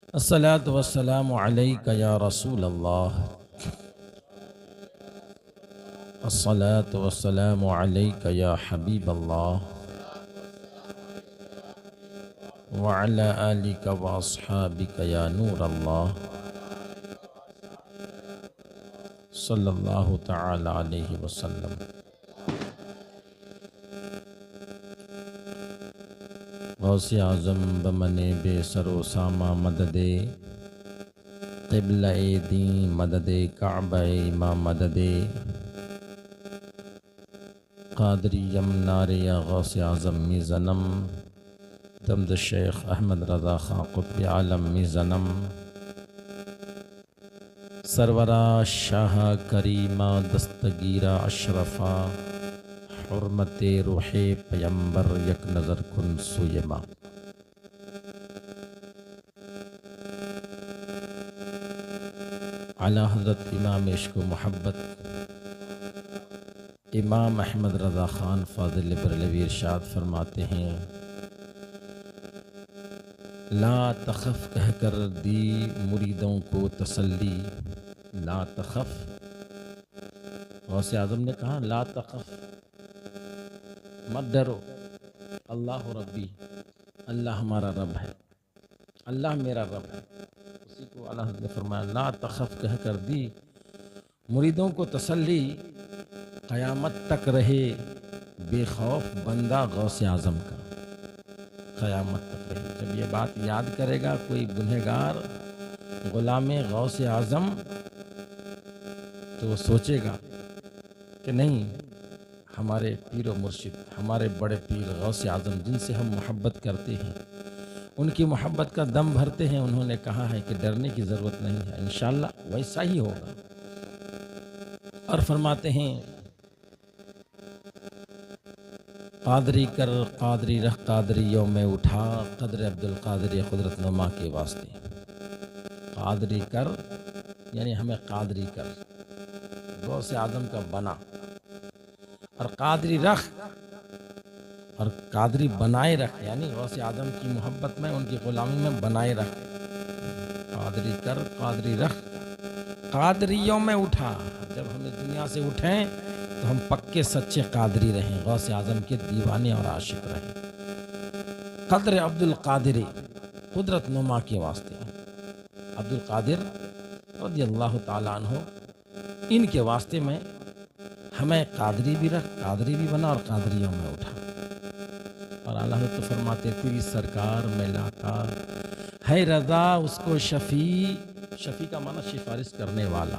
अस्सलातु वस्सलामु अलैका या रसूल अल्लाह। अस्सलातु वस्सलामु अलैका या हबीब अल्लाह व अला आलिका व अस्हाबिका या नूर अल्लाह सल्लल्लाहु तआला अलैहि वसल्लम। गौसे आज़म बमने बेसरो सामा मददे क़िबला दी मददे काबा मा मददे क़ादरी यमनारे या गौसे आज़म मी ज़नम दमद शेख अहमद रज़ा ख़ां क़ुत्ब आलम मी ज़नम सरवरा शाह करीमा दस्तगीरा अशरफा हुर्मते रूहे पैगंबर यक नज़र कुन सुयमा। आला हज़रत इमाम इश्क़ व मोहब्बत इमाम अहमद रज़ा ख़ान फ़ाज़िल बरेलवी इरशाद फरमाते हैं, ला तख़फ़ कहकर दी मुरीदों को तसल्ली। ला तख़फ़, गौसे आज़म ने कहा ला तख़फ़, मत डरो, अल्लाह रब्बी, अल्लाह हमारा रब है, अल्लाह मेरा रब है। उसी को अल्लाह ने फरमाया ला तख़फ़ कह कर दी मुरीदों को तसल्ली, क़यामत तक रहे बेखौफ बंदा गौसे आज़म का। क़यामत तक रहे, जब ये बात याद करेगा कोई गुनहगार ग़ुलाम गौसे आज़म तो वो सोचेगा कि नहीं, हमारे पीर व मुर्शिद, हमारे बड़े पीर गौसे आज़म जिनसे हम मोहब्बत करते हैं, उनकी मोहब्बत का दम भरते हैं, उन्होंने कहा है कि डरने की ज़रूरत नहीं है, इंशाअल्लाह वैसा ही होगा। और फरमाते हैं क़ादरी कर क़ादरी रख क़ादरियों में उठा, क़द्र अब्दुल क़ादर क़ुदरत नुमा के वास्ते। क़ादरी कर यानी हमें क़ादरी कर, गौसे आज़म का बना, और क़ादरी रख और क़ादरी बनाए रख, यानी गौसे आज़म की मोहब्बत में, उनकी ग़ुलामी में बनाए रख। क़ादरी कर क़ादरी रख क़ादरियों में उठा, जब हमें दुनिया से उठें तो हम पक्के सच्चे क़ादरी रहें, गौसे आज़म के दीवाने और आशिक रहें। क़द्र अब्दुल क़ादिर क़ुदरत नुमा के वास्ते, अब्दुल क़ादिर रज़ियल्लाहु ताला अन्हु, इनके वास्ते में हमें क़ादरी भी रख, क़ादरी भी बना और क़ादरियों में उठा। और अल्लाह तो फरमाते तेरी सरकार में लाता है रज़ा उसको शफ़ी, शफ़ी का माना सिफारिश करने वाला।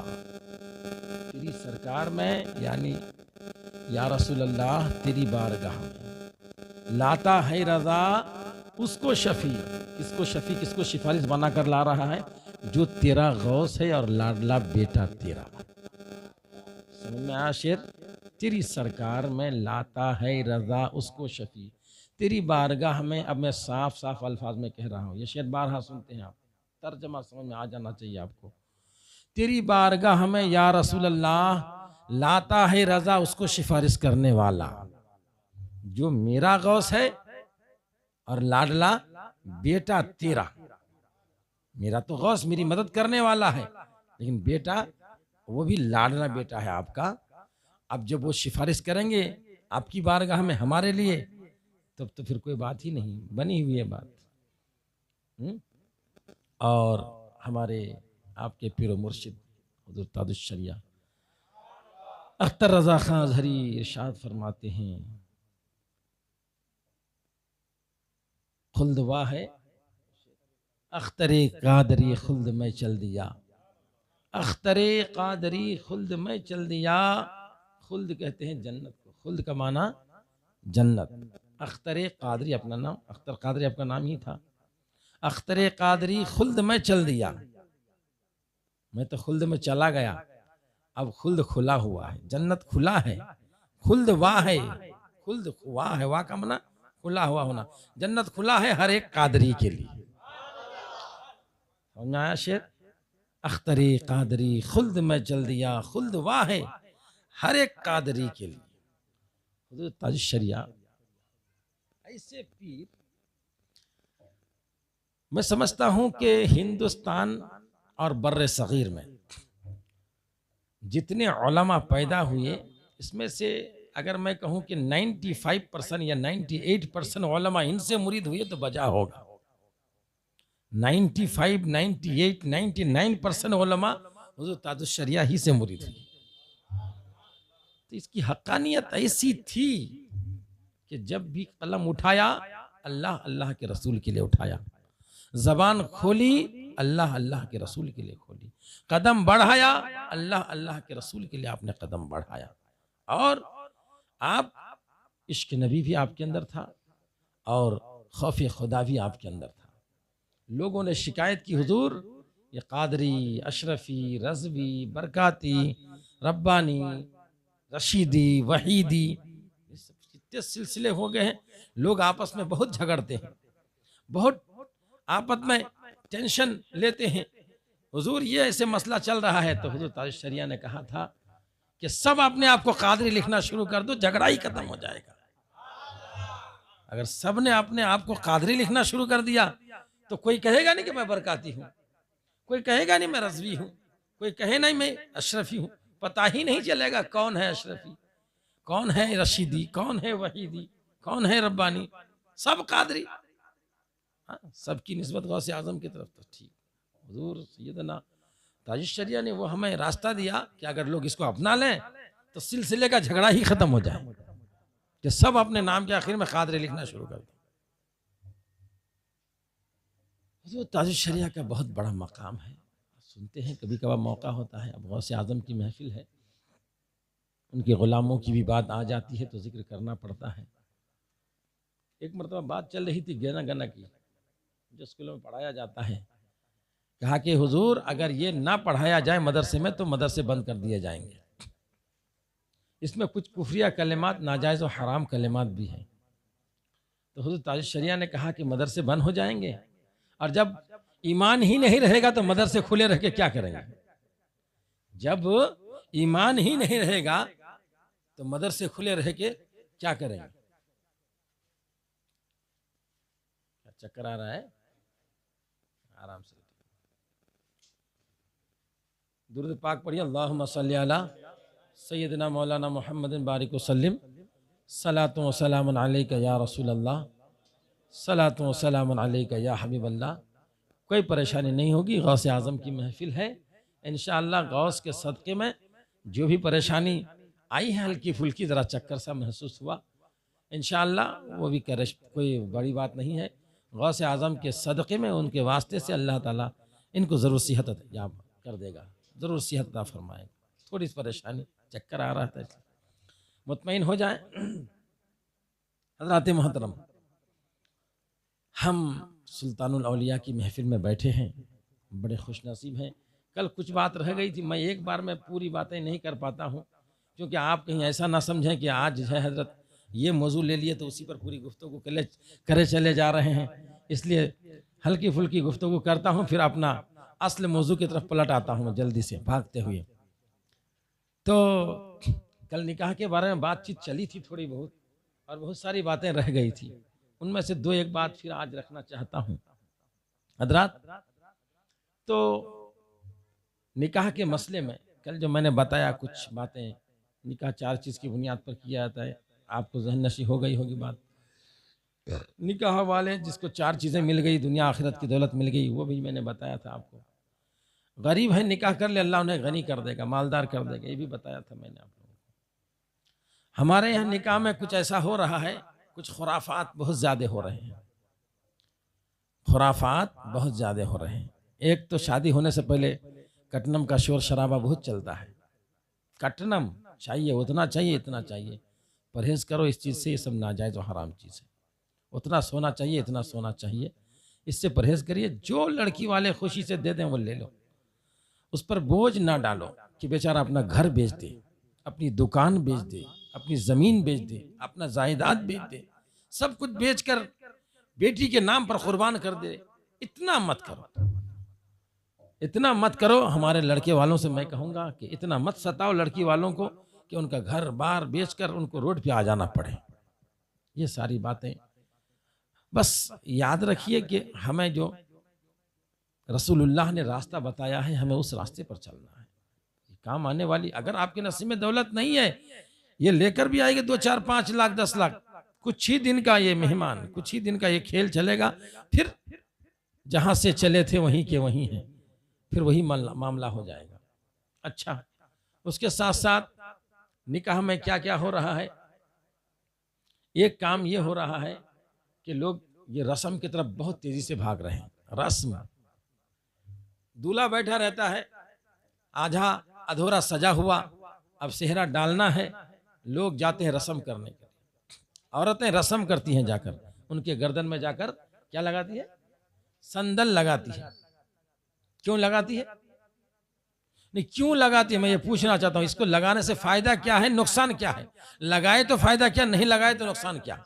तेरी सरकार में यानी या रसूल अल्लाह तेरी बारगाह में लाता है रज़ा उसको शफ़ी, किसको शफ़ी, किसको सिफारिश बना कर ला रहा है, जो तेरा गौस है और लाडला बेटा तेरा। समझ में आया शेर, तेरी सरकार में लाता है रज़ा उसको शफ़ी, तेरी बारगाह में। अब मैं साफ साफ अल्फाज में कह रहा हूँ, ये शेर बारहा सुनते हैं आप, तर्जमा समझ में आ जाना चाहिए आपको। तेरी बारगाह में या रसूल अल्लाह लाता है रज़ा उसको सिफारिश करने वाला, जो मेरा गौस है और लाडला बेटा तेरा। मेरा तो गौस मेरी मदद करने वाला है, लेकिन बेटा वो भी लाडला बेटा है आपका। अब जब वो सिफारिश करेंगे आपकी बारगाह में हमारे लिए, तब तो फिर कोई बात ही नहीं, बनी हुई है बात। और हमारे आपके पीर मुर्शिद हुज़ूर ताजुश शरिया अख्तर रज़ा खां अज़हरी इरशाद फरमाते हैं, खुल्द वाह है अख्तरे कादरी खुल्द में चल दिया, अख्तरे कादरी खुल्द में चल दिया। खुल्द कहते हैं जन्नत को, खुल्द का माना जन्नत। अख्तरे कादरी अपना नाम, अख्तर कादरी आपका नाम ही था। अख्तरे कादरी खुल्द में चल दिया, मैं तो खुल्द में चला गया, अब खुल्द खुला हुआ है, जन्नत खुला है। खुल्द वाह है, खुल्द वाह है, वाह का माना खुला हुआ होना, जन्नत खुला है हर एक कादरी के लिए। समझ में आया शेर, अख्तरी कादरी खुल्द में चल दिया, खुल्द वाह है हर एक कादरी के लिए। हुज़ूर ताजुश शरिया ऐसे पीर मैं समझता हूं कि हिंदुस्तान और बर्रे सगीर में जितने उलमा पैदा हुए, इसमें से अगर मैं कहूं कि 95% या 98% उलमा इनसे मुरीद हुए तो बजा होगा। 95, 98, 99% उलमा हुज़ूर ताजुश शरिया ही से मुरीद हुई। तो इसकी हक्कानियत ऐसी थी कि जब भी कलम उठाया अल्लाह अल्लाह के रसूल के लिए उठाया, जबान खोली अल्लाह अल्लाह के रसूल के लिए खोली, कदम बढ़ाया अल्लाह अल्लाह के रसूल के लिए आपने कदम बढ़ाया। और आप इश्क नबी भी आपके अंदर था और खौफ खुदा भी आपके अंदर था। लोगों ने शिकायत की, हुजूर ये कादरी, अशरफी, रज़वी, बरकाती, रब्बानी, रशीदी, वहीदी, ये सब कितने सिलसिले हो गए हैं। लोग आपस में बहुत झगड़ते हैं, बहुत आपस में टेंशन लेते हैं। हुजूर ये ऐसे मसला चल रहा है, तो हुजूर ताजुश शरिया ने कहा था कि सब अपने आप को कादरी लिखना शुरू कर दो, झगड़ा ही खत्म हो जाएगा। अगर सब ने अपने आप को कादरी लिखना शुरू कर दिया तो कोई कहेगा नहीं कि मैं बरकाती हूं, कोई कहेगा नहीं मैं रज़वी हूं, कोई कहे नहीं मैं अशरफी हूं। पता ही नहीं चलेगा कौन है अशरफी, कौन है रशीदी, कौन है वहीदी, कौन है रब्बानी, सब कादरी। हाँ, सबकी निस्बत गौसे आजम की तरफ। तो ठीक, हुजूर सैयदना ताजुश शरिया ने वो हमें रास्ता दिया कि अगर लोग इसको अपना लें तो सिलसिले का झगड़ा ही खत्म हो जाए, कि सब अपने नाम के आखिर में कादरी लिखना शुरू कर दें। हुजूर ताजुश शरिया का बहुत बड़ा मकाम है। सुनते हैं कभी कभार मौका होता है, अब गौसे आजम की महफिल है, उनके ग़ुलामों की भी बात आ जाती है तो जिक्र करना पड़ता है। एक मरतबा बात चल रही थी गना गना की, जो स्कूलों में पढ़ाया जाता है। कहा कि हुजूर अगर ये ना पढ़ाया जाए मदरसे में तो मदरसे बंद कर दिए जाएंगे। इसमें कुछ कुफरिया कलिमात, नाजायज़ और हराम कलिमात भी हैं। तो हुजूर ताजुश शरिया ने कहा कि मदरसे बंद हो जाएंगे, और जब ईमान ही नहीं रहेगा तो मदरसे खुले रह के क्या करेंगे। जब ईमान ही नहीं रहेगा तो मदरसे खुले रह के क्या करेंगे। चक्कर आ रहा है, आराम से दुरूद पाक पढ़िए। अल्लाहुम्मा सल्ली अला सय्यदना मौलाना मुहम्मदिन बारिक वसल्लिम, सलातु व सलामुन अलैका या रसूल अल्लाह, सलातु व सलामुन अलैका या हबीब अल्लाह। कोई परेशानी नहीं होगी, गौस आज़म की महफिल है। इंशाअल्लाह गौस के सदक़े में जो भी परेशानी आई है, हल्की फुल्की ज़रा चक्कर सा महसूस हुआ, इंशाअल्लाह वो भी करे, कोई बड़ी बात नहीं है। गौस आज़म के सदक़े में, उनके वास्ते से अल्लाह ताला इनको ज़रूर सेहत अता कर देगा, ज़रूर सेहत अता फरमाएगा। थोड़ी सी परेशानी, चक्कर आ रहा था, मुतमईन हो जाए। हज़रात मोहतरम, हम सुल्तानुल औलिया की महफिल में बैठे हैं, बड़े खुशनसीब हैं। कल कुछ बात रह गई थी, मैं एक बार में पूरी बातें नहीं कर पाता हूँ, क्योंकि आप कहीं ऐसा ना समझें कि आज है हज़रत ये मौजू ले लिए तो उसी पर पूरी गुफ्तगू करे चले जा रहे हैं। इसलिए हल्की फुल्की गुफ्तगू करता हूँ, फिर अपना असल मौजू की तरफ पलट आता हूँ जल्दी से भागते हुए। तो कल निकाह के बारे में बातचीत चली थी थोड़ी बहुत, और बहुत सारी बातें रह गई थी। उनमें से दो एक बात फिर आज रखना चाहता हूँ हज़रात। तो निकाह के मसले में कल जो मैंने बताया कुछ बातें, निकाह 4 चीज़ की बुनियाद पर किया जाता है, आपको जहन नशी हो गई होगी बात। निकाह वाले जिसको 4 चीज़ें मिल गई, दुनिया आखिरत की दौलत मिल गई, वो भी मैंने बताया था आपको। गरीब है निकाह कर ले, अल्लाह उन्हें गनी कर देगा, मालदार कर देगा, ये भी बताया था मैंने आप लोगों को। हमारे यहाँ निकाह में कुछ ऐसा हो रहा है, कुछ खुराफात बहुत ज़्यादा हो रहे हैं, खुराफात बहुत ज़्यादा हो रहे हैं। एक तो शादी होने से पहले कटनम का शोर शराबा बहुत चलता है। कटनम चाहिए, उतना चाहिए, इतना चाहिए, परहेज़ करो इस चीज़ से, ये सब नाजायज़ और हराम चीज़ है। उतना सोना चाहिए, इतना सोना चाहिए, इससे परहेज़ करिए। जो लड़की वाले खुशी से दे दें वो ले लो, उस पर बोझ ना डालो कि बेचारा अपना घर बेच दे, अपनी दुकान बेच दे, अपनी ज़मीन बेच दे, अपना जायदाद बेच दे, सब कुछ बेचकर बेटी के नाम पर कुर्बान कर दे। इतना मत करो, इतना मत करो। हमारे लड़के वालों से मैं कहूँगा कि इतना मत सताओ लड़की वालों को कि उनका घर बार बेचकर उनको रोड पे आ जाना पड़े। ये सारी बातें बस याद रखिए कि हमें जो रसूलुल्लाह ने रास्ता बताया है, हमें उस रास्ते पर चलना है। काम आने वाली, अगर आपके नसीब में दौलत नहीं है, ये लेकर भी आएंगे 2, 4, 5 लाख 10 लाख, कुछ ही दिन का ये मेहमान, कुछ ही दिन का ये खेल चलेगा, फिर जहां से चले थे वहीं के वहीं हैं, फिर वही मामला हो जाएगा। अच्छा, उसके साथ साथ निकाह में क्या क्या हो रहा है? एक काम ये हो रहा है कि लोग ये रस्म की तरफ बहुत तेजी से भाग रहे हैं। रस्म, दूल्हा बैठा रहता है, आधा अधूरा सजा हुआ, अब सेहरा डालना है, लोग जाते हैं रस्म करने के लिए। औरतें रस्म करती हैं, जाकर उनके गर्दन में जाकर क्या लगाती है? संदल लगाती है। क्यों लगाती है? नहीं, क्यों लगाती है मैं ये पूछना चाहता हूं। इसको लगाने से फायदा क्या है, नुकसान क्या है? लगाए तो फायदा क्या, नहीं लगाए तो नुकसान क्या?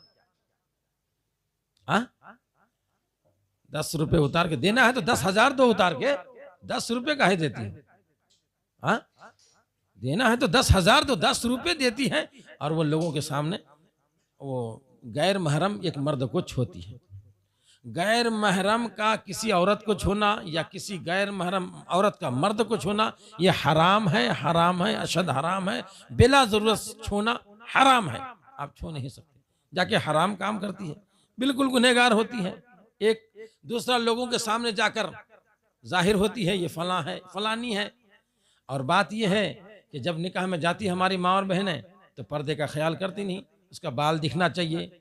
10 रुपए उतार के देना है तो 10,000 दो उतार के, 10 रुपए काहे देती है? हाँ, देना है तो 10,000 दो, 10 रुपए देती है, और वो लोगों के सामने वो गैर महरम एक मर्द को छूती है। गैर महरम का किसी औरत को छूना या किसी गैर महरम औरत का मर्द को छूना, ये हराम है, हराम है, अशद हराम है। बिला जरूरत छूना हराम है, आप छू नहीं सकते। जाके हराम काम करती है, बिल्कुल गुनहगार होती है। एक दूसरा लोगों के सामने जाकर जाहिर होती है ये फला है, फलानी है। और बात यह है कि जब निकाह में जाती हमारी माँ और बहनें, तो पर्दे का ख्याल करती नहीं। उसका बाल दिखना चाहिए,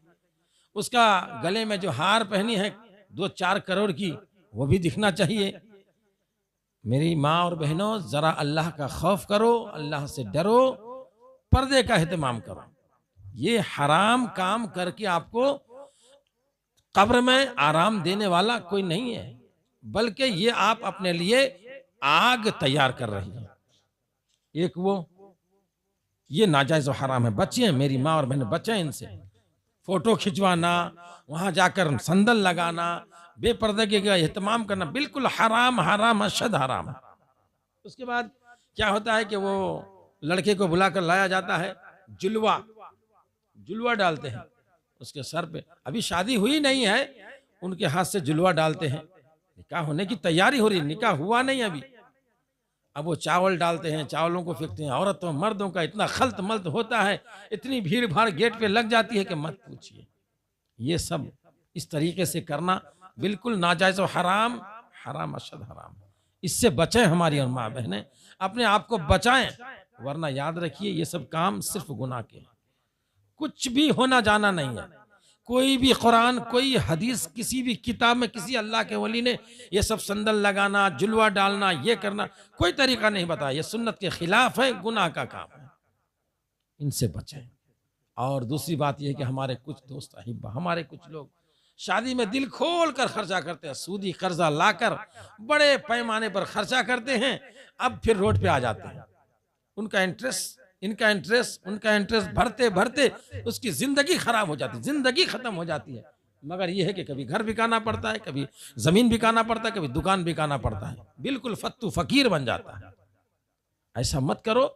उसका गले में जो हार पहनी है 2-4 करोड़ की, वो भी दिखना चाहिए। मेरी माँ और बहनों, जरा अल्लाह का खौफ करो, अल्लाह से डरो, पर्दे का एहतमाम करो। ये हराम काम करके आपको कब्र में आराम देने वाला कोई नहीं है, बल्कि ये आप अपने लिए आग तैयार कर रही है। एक वो ये नाजायज और हराम है। बच्चे हैं, मेरी माँ और बहन बच्चे हैं, इनसे फोटो खिंचवाना, वहां जाकर संदल लगाना, बेपर्दगी का एहतमाम करना, बिल्कुल हराम, हराम, अशद हराम है। उसके बाद क्या होता है कि वो लड़के को बुलाकर लाया जाता है, जुलवा, जुलवा डालते हैं उसके सर पे। अभी शादी हुई नहीं है, उनके हाथ से जुलवा डालते हैं। निकाह होने की तैयारी हो रही, निकाह हुआ नहीं अभी। अब वो चावल डालते हैं, चावलों को फेंकते हैं। औरतों मर्दों का इतना खल्त मल्त होता है, इतनी भीड़ भाड़ गेट पे लग जाती है कि मत पूछिए। ये सब इस तरीके से करना बिल्कुल नाजायज और हराम, हराम, अशद हराम। इससे बचें हमारी और माँ बहनें, अपने आप को बचाएं, वरना याद रखिए ये सब काम सिर्फ गुनाह के हैं, कुछ भी होना जाना नहीं है। कोई भी कुरान, कोई हदीस, किसी भी किताब में किसी अल्लाह के वली ने ये सब संदल लगाना, जुलवा डालना, ये करना, कोई तरीका नहीं बताया। ये सुन्नत के खिलाफ है, गुनाह का काम है, इनसे बचें। और दूसरी बात यह है कि हमारे कुछ दोस्त अहिब्बा, हमारे कुछ लोग शादी में दिल खोल कर खर्चा करते हैं, सूदी कर्जा लाकर बड़े पैमाने पर खर्चा करते हैं, अब फिर रोड पे आ जाते हैं। उनका इंटरेस्ट, इनका इंटरेस्ट, उनका इंटरेस्ट भरते भरते उसकी जिंदगी खराब हो जाती है, जिंदगी खत्म हो जाती है। मगर यह है कि कभी घर बिकाना पड़ता है, कभी जमीन बिकाना पड़ता है, कभी दुकान बिकाना पड़ता है, बिल्कुल फत्तू फकीर बन जाता है। ऐसा मत करो,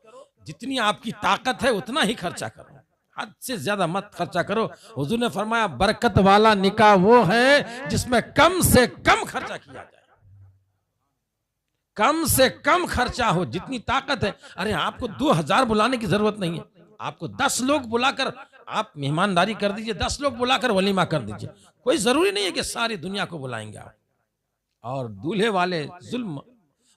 जितनी आपकी ताकत है उतना ही खर्चा करो, हद से ज्यादा मत खर्चा करो। हुजूर ने फरमाया बरकत वाला निकाह वो है जिसमें कम से कम खर्चा किया जाए, कम से कम खर्चा हो, जितनी ताकत है। अरे आपको 2000 बुलाने की जरूरत नहीं है, आपको 10 लोग बुलाकर आप मेहमानदारी कर दीजिए, 10 लोग बुलाकर वलीमा कर दीजिए। कोई जरूरी नहीं है कि सारी दुनिया को बुलाएंगे आप। और दूल्हे वाले जुल्म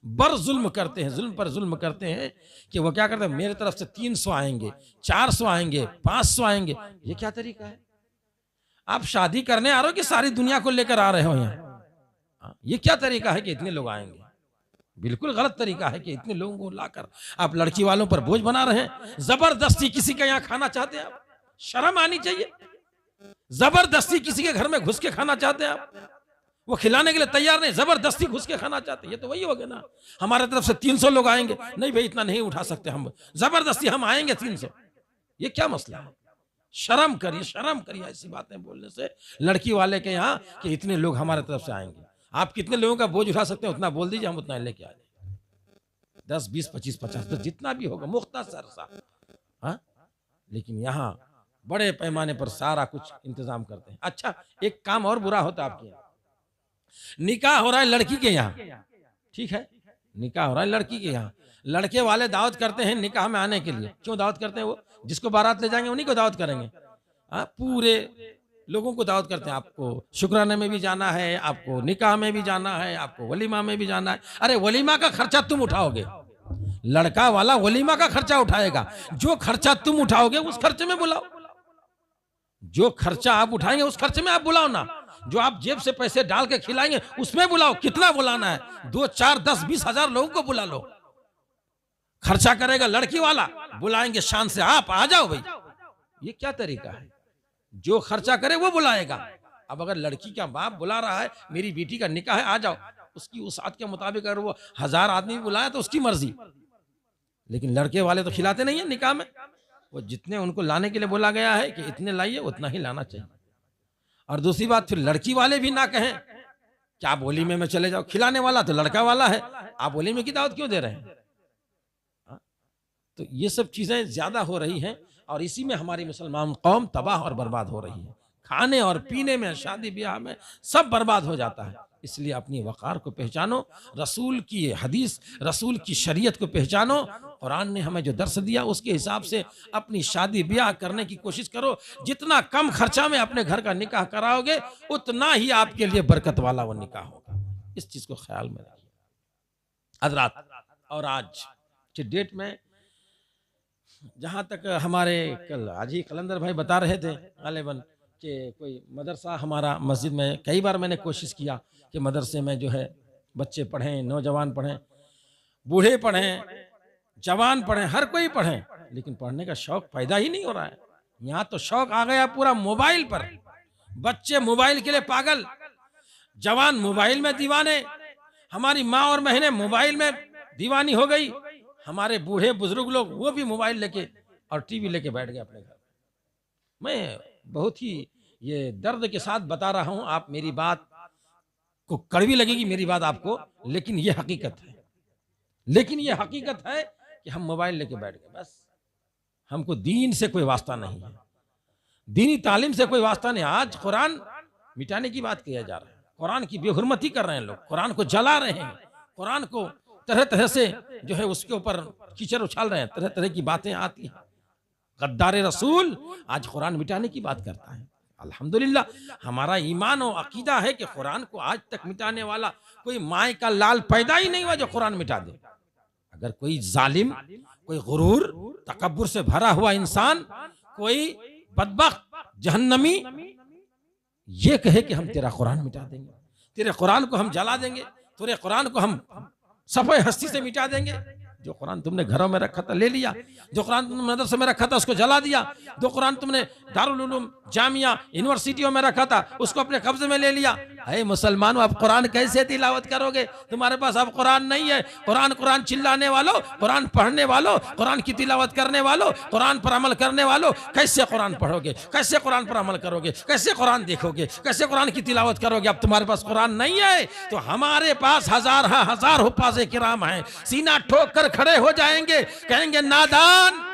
बर जुल्म करते हैं, जुल्म पर जुल्म करते हैं कि वो क्या करते हैं, मेरे तरफ से 300 आएंगे, 400 आएंगे, 500 आएंगे। ये क्या तरीका है? आप शादी करने आ रहे हो कि सारी दुनिया को लेकर आ रहे हो यहाँ? ये क्या तरीका है कि इतने लोग आएंगे? बिल्कुल गलत तरीका है कि इतने लोगों को लाकर आप लड़की वालों पर बोझ बना रहे हैं। जबरदस्ती किसी के यहाँ खाना चाहते हैं आप? शर्म आनी चाहिए। जबरदस्ती किसी के घर में घुस के खाना चाहते हैं आप? वो खिलाने के लिए तैयार नहीं, जबरदस्ती घुस के खाना चाहते हैं। ये तो वही हो गया ना, हमारे तरफ से 300 लोग आएंगे, नहीं भाई इतना नहीं उठा सकते हम, जबरदस्ती हम आएंगे 300। ये क्या मसला है? शर्म करिए, शर्म करिए ऐसी बातें बोलने से लड़की वाले के यहाँ कि इतने लोग हमारे तरफ से आएंगे। आप कितने लोगों का बोझ उठा सकते हैं उतना बोल दीजिए, हम उतना लेके आ जाएंगे। 10, 20, 25, 50 तो जितना भी होगा, मुख्तसर सा। हाँ, लेकिन यहाँ बड़े पैमाने पर सारा कुछ इंतजाम करते हैं। अच्छा, एक काम और बुरा होता है आपके यहाँ, निकाह हो रहा है लड़की के यहाँ, ठीक है, निकाह हो रहा है लड़की के यहाँ, लड़के वाले दावत करते हैं निकाह में आने के लिए। क्यों दावत करते हैं? वो जिसको बारात ले जाएंगे उन्हीं को दावत करेंगे। पूरे लोगों को दावत करते हैं, आपको शुक्राने में भी जाना है, आपको निकाह में भी जाना है, आपको वलीमा में भी जाना है। अरे वलीमा का खर्चा तुम उठाओगे, लड़का वाला वलीमा का खर्चा उठाएगा। जो खर्चा तुम उठाओगे उस खर्चे में बुलाओ, जो खर्चा आप उठाएंगे उस खर्चे में आप बुलाओ ना। जो आप जेब से पैसे डाल के खिलाएंगे उसमें बुलाओ। कितना बुलाना है? 2, 4, 10, 20 हजार लोगों को बुला लो। खर्चा करेगा लड़की वाला, बुलाएंगे शान से, आप आ जाओ भाई। ये क्या तरीका है? जो खर्चा करे वो बुलाएगा। अब अगर लड़की का बाप बुला रहा है, मेरी बेटी का निकाह है, आ जाओ, उसकी उसात के मुताबिक अगर वो 1000 आदमी बुलाया तो उसकी मर्जी। लेकिन लड़के वाले तो खिलाते नहीं है निकाह में। वो जितने उनको लाने के लिए बोला गया है कि इतने लाइए, उतना ही लाना चाहिए। और दूसरी बात, फिर लड़की वाले भी ना कहें कि आप वलीमे में चले जाओ, खिलाने वाला तो लड़का वाला है, आप वलीमे की दावत क्यों दे रहे हैं? तो ये सब चीजें ज्यादा हो रही हैं और इसी में हमारी मुसलमान कौम तबाह और बर्बाद हो रही है। खाने और पीने में, शादी ब्याह में सब बर्बाद हो जाता है। इसलिए अपनी वक़ार को पहचानो, रसूल की हदीस, रसूल की शरीयत को पहचानो। कुरान ने हमें जो दर्स दिया उसके हिसाब से अपनी शादी ब्याह करने की कोशिश करो। जितना कम खर्चा में अपने घर का निकाह कराओगे उतना ही आपके लिए बरकत वाला वो निकाह होगा। इस चीज़ को ख्याल में रखिए हज़रात। और आज के डेट में जहाँ तक हमारे कल आज ही कलंदर भाई बता रहे थे गालिबन कि कोई मदरसा हमारा मस्जिद में, कई बार मैंने कोशिश किया कि मदरसे में जो है बच्चे पढ़ें, नौजवान पढ़ें, बूढ़े पढ़ें, जवान पढ़ें, हर कोई पढ़ें, लेकिन पढ़ने का शौक पैदा ही नहीं हो रहा है। यहाँ तो शौक आ गया पूरा मोबाइल पर। बच्चे मोबाइल के लिए पागल, जवान मोबाइल में दीवाने, हमारी माँ और बहनें मोबाइल में दीवानी हो गई, हमारे बूढ़े बुजुर्ग लोग वो भी मोबाइल लेके और टीवी लेके बैठ गए अपने घर। मैं बहुत ही ये दर्द के साथ बता रहा हूं, आप मेरी बात को कड़वी लगेगी मेरी बात आपको, लेकिन ये हकीकत है। लेकिन ये हकीकत है कि हम मोबाइल लेके बैठ गए, बस हमको दीन से कोई वास्ता नहीं है, दीनी तालीम से कोई वास्ता नहीं। आज कुरान मिटाने की बात किया जा रहा है, कुरान की बेहुरमती कर रहे हैं लोग, कुरान को जला रहे हैं, कुरान को तरह तरह से जो है उसके ऊपर कीचड़ उछाल रहे हैं, तरह तरह की बातें आती हैं। गद्दार रसूल आज कुरान मिटाने की बात करता है। अल्हम्दुलिल्लाह हमारा ईमान और अकीदा है कि कुरान को आज तक मिटाने वाला कोई माय का लाल पैदा ही नहीं हुआ जो कुरान मिटा दे। अगर कोई जालिम, कोई गुरूर, तकब्बुर से भरा हुआ इंसान, कोई बदबख्त जहन्नमी ये कहे कि हम तेरा कुरान मिटा देंगे, तेरे कुरान को हम जला देंगे, तेरे कुरान को हम सफाई हस्ती से मिटा देंगे, जो कुरान तुमने घरों में रखा था ले लिया, जो कुरान तुमने मदरसे में रखा था उसको जला दिया, जो कुरान तुमने दारुल उलूम, जामिया, यूनिवर्सिटियों में रखा था उसको अपने कब्जे में ले लिया। अरे मुसलमानों, आप कुरान कैसे तिलावत करोगे? तुम्हारे पास अब कुरान नहीं है। कुरान कुरान चिल्लाने वालों, कुरान पढ़ने वालों, कुरान की तिलावत करने वालों, कुरान पर अमल करने वालों, कैसे कुरान पढ़ोगे? कैसे कुरान पर अमल करोगे? कैसे कुरान देखोगे? कैसे कुरान की तिलावत करोगे? अब तुम्हारे पास कुरान नहीं है तो हमारे पास हजार हुफ्फाज़े किराम हैं, सीना ठोक कर खड़े हो जाएंगे, कहेंगे नादान,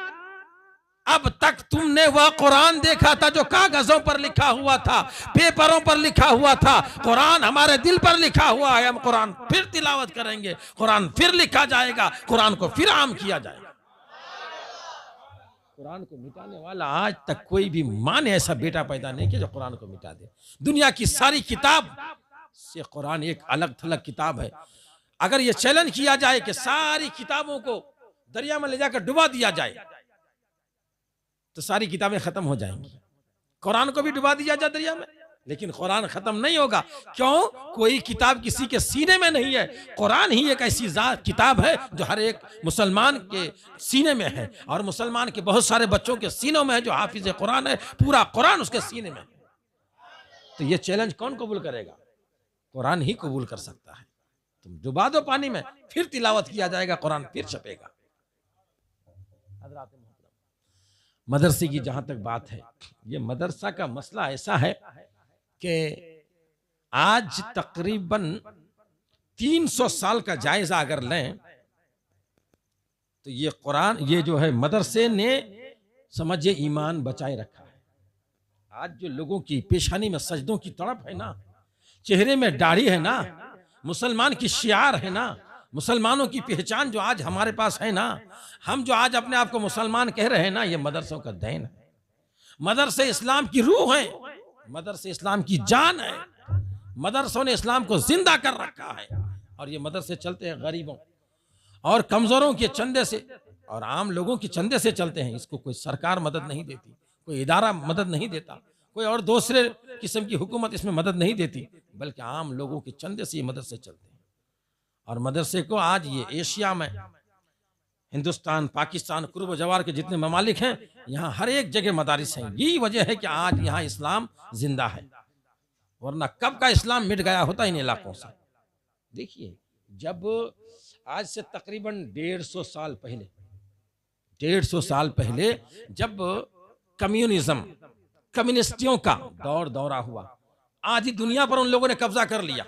अब तक तुमने वह कुरान देखा था जो कागजों पर लिखा हुआ था, पेपरों पर लिखा हुआ था। कुरान हमारे दिल पर लिखा हुआ है, हम कुरान फिर तिलावत करेंगे, कुरान फिर लिखा जाएगा, कुरान को फिर आम किया जाएगा। कुरान को मिटाने वाला आज तक कोई भी मां ने ऐसा बेटा पैदा नहीं किया जो कुरान को मिटा दे। दुनिया की सारी किताब से कुरान एक अलग थलग किताब है। अगर ये चैलेंज किया जाए कि सारी किताबों को दरिया में ले जाकर डुबा दिया जाए तो सारी किताबें खत्म हो जाएंगी। कुरान को भी डुबा दिया जाए दरिया में, लेकिन कुरान खत्म नहीं होगा। क्यों? कोई किताब किसी के सीने में नहीं है। कुरान ही एक ऐसी किताब है जो हर एक मुसलमान के सीने में है, और मुसलमान के बहुत सारे बच्चों के सीनों में है जो हाफिज कुरान है, पूरा कुरान उसके सीने में। तो ये चैलेंज कौन कबूल करेगा? कुरान ही कबूल कर सकता है। तुम डुबा दो पानी में, फिर तिलावत किया जाएगा, कुरान फिर छपेगा। मदरसे की जहां तक बात है, ये मदरसा का मसला ऐसा है कि आज तकरीबन 300 साल का जायजा अगर लें तो ये कुरान, ये जो है मदरसे ने समझिए ईमान बचाए रखा है। आज जो लोगों की पेशानी में सजदों की तड़प है ना, चेहरे में दाढ़ी है ना, मुसलमान की शियार है ना, मुसलमानों की पहचान जो आज हमारे पास है ना, हम जो आज अपने आप को मुसलमान कह रहे हैं ना, ये मदरसों का देन है। मदरसे इस्लाम की रूह है, मदरसे इस्लाम की जान है। मदरसों ने इस्लाम को जिंदा कर रखा है और ये मदरसे चलते हैं गरीबों और कमजोरों के चंदे से और आम लोगों के चंदे से चलते हैं। इसको कोई सरकार मदद नहीं देती, कोई इदारा मदद नहीं देता, कोई और दूसरे किस्म की हुकूमत इसमें मदद नहीं देती, बल्कि आम लोगों के चंदे से ये मदरसे चलते हैं। और मदरसे को आज ये एशिया में, हिंदुस्तान, पाकिस्तान, कुर्ब जवार के जितने ममालिक हैं, यहाँ हर एक जगह मदारिस हैं। यही वजह है कि आज यहाँ इस्लाम जिंदा है, वरना कब का इस्लाम मिट गया होता इन इलाकों से। देखिए, जब आज से तकरीबन 150 साल पहले, 150 साल पहले जब कम्युनिज्म, कम्युनिस्टियों का दौरा हुआ, आधी दुनिया पर उन लोगों ने कब्जा कर लिया,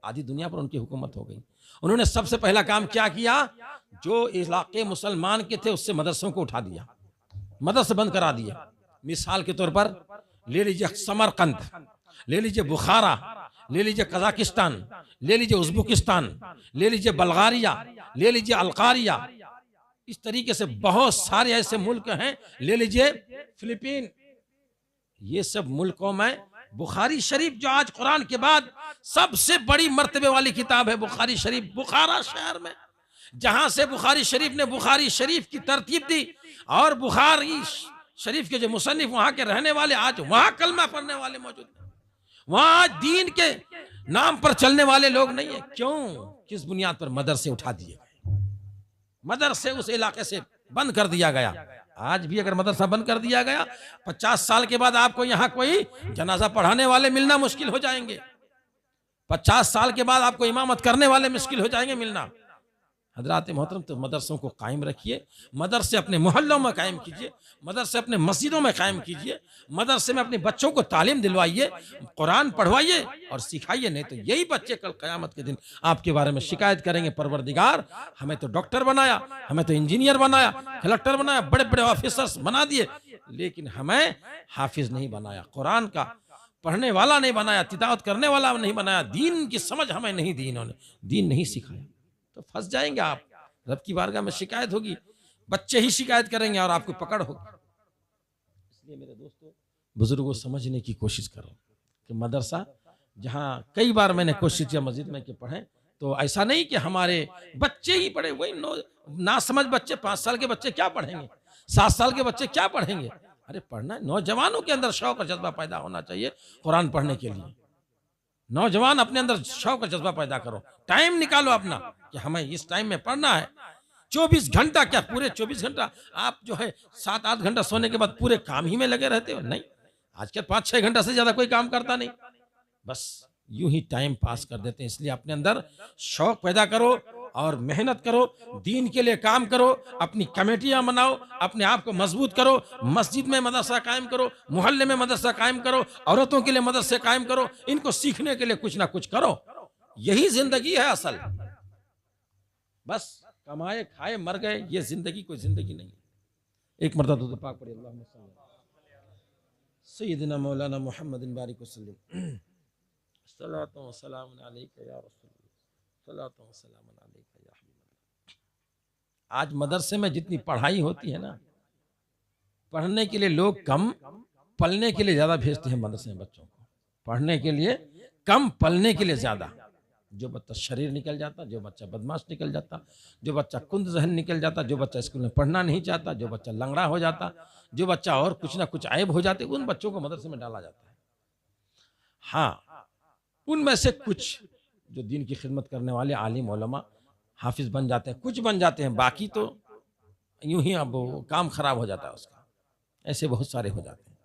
आधी दुनिया पर उनकी हुकूमत हो गई। उन्होंने सबसे पहला काम क्या किया, जो इलाके मुसलमान के थे उससे मदरसों को उठा दिया, मदरसे बंद करा दिया। मिसाल के तौर पर ले लीजिए समरकंद, ले लीजिए बुखारा, ले लीजिए कजाकिस्तान, ले लीजिए उज़्बेकिस्तान, ले लीजिए बल्गारिया, ले लीजिए अलकारिया, इस तरीके से बहुत सारे ऐसे मुल्क हैं, ले लीजिए फिलीपीन। ये सब मुल्कों में बुखारी शरीफ, जो आज कुरान के बाद सबसे बड़ी मर्तबे वाली किताब है बुखारी शरीफ, बुखारा शहर में, जहां से बुखारी शरीफ ने बुखारी शरीफ की तरतीब दी और बुखारी शरीफ के जो मुसन्निफ वहां के रहने वाले आज वहां कलमा पढ़ने वाले मौजूद हैं। वहां दीन के नाम पर चलने वाले लोग नहीं है। क्यों? किस बुनियाद पर? मदरसे उठा दिए गए, मदरसे उस इलाके से बंद कर दिया गया। आज भी अगर मदरसा बंद कर दिया गया, 50 साल के बाद आपको यहाँ कोई जनाजा पढ़ाने वाले मिलना मुश्किल हो जाएंगे। 50 साल के बाद आपको इमामत करने वाले मुश्किल हो जाएंगे मिलना। हजरात मोहतरम, तो मदरसों को कायम रखिए, मदरसे अपने मोहल्लों में कायम कीजिए, मदरसे अपने मस्जिदों में कायम कीजिए, मदरसे में अपने बच्चों को तालीम दिलवाइए, कुरान पढ़वाइए और सिखाइए। नहीं तो यही बच्चे कल क़यामत के दिन आपके बारे में शिकायत करेंगे, परवरदिगार हमें तो डॉक्टर बनाया, हमें तो इंजीनियर बनाया, कलेक्टर बनाया, बड़े बड़े ऑफिसर्स बना दिए, लेकिन हमें हाफिज नहीं बनाया, कुरान का पढ़ने वाला नहीं बनाया, तिलावत करने वाला नहीं बनाया, दीन की समझ हमें नहीं दी इन्होंने, दीन नहीं सिखाया। तो फंस जाएंगे आप, रब की बारगाह में शिकायत होगी, बच्चे ही शिकायत करेंगे और आपको पकड़ होगी। इसलिए मेरे दोस्तों, बुजुर्गों, समझने की कोशिश करो कि मदरसा, जहाँ कई बार मैंने कोशिश किया मस्जिद में कि पढ़ें, तो ऐसा नहीं कि हमारे बच्चे ही पढ़े, वही ना समझ बच्चे, 5 साल के बच्चे क्या पढ़ेंगे, 7 साल के बच्चे क्या पढ़ेंगे? अरे पढ़ना है, नौजवानों के अंदर शौक और जज्बा पैदा होना चाहिए कुरान पढ़ने के लिए। नौजवान अपने अंदर शौक और जज्बा पैदा करो, टाइम निकालो अपना कि हमें इस टाइम में पढ़ना है। 24 घंटा क्या, पूरे 24 घंटा आप जो है 7-8 घंटा सोने के बाद पूरे काम ही में लगे रहते हो? नहीं, आजकल 5-6 घंटा से ज्यादा कोई काम करता नहीं, बस यूं ही टाइम पास कर देते हैं। इसलिए अपने अंदर शौक पैदा करो और मेहनत करो, दीन के लिए काम करो, अपनी कमेटियां बनाओ, अपने आप को मजबूत करो, मस्जिद में मदरसा कायम करो, मोहल्ले में मदरसा कायम करो, औरतों के लिए मदरसे कायम करो, इनको सीखने के लिए कुछ ना कुछ करो। यही जिंदगी है असल। बस कमाए खाए मर गए, ये जिंदगी कोई जिंदगी नहीं है। एक मरतबा तो पाक पढ़िए, अल्लाहुम्मा सय्यिदना मौलाना मुहम्मदिन बारिक वसल्लम सल्लल्लाहु व सलाम अलैका या रसूलल्लाह, सल्लल्लाहु व सलाम अलैका या हबीबल्लाह। आज मदरसे में जितनी पढ़ाई होती है ना, पढ़ने के लिए लोग कम, पलने के लिए ज्यादा भेजते हैं मदरसे में बच्चों को, पढ़ने के लिए कम, पलने के लिए ज्यादा। जो बच्चा शरीर निकल जाता, जो बच्चा बदमाश निकल जाता, जो बच्चा कुंद जहन निकल जाता, जो बच्चा स्कूल में पढ़ना नहीं चाहता, जो बच्चा लंगड़ा हो जाता, जो बच्चा और कुछ ना कुछ ऐब हो जाते, उन बच्चों को मदरसे में डाला जाता है। हाँ, उनमें से कुछ जो दीन की खिदमत करने वाले आलिम उलमा हाफिज बन जाते हैं, कुछ बन जाते हैं, बाकी तो यूं ही अब काम खराब हो जाता है उसका। ऐसे बहुत सारे हो जाते हैं।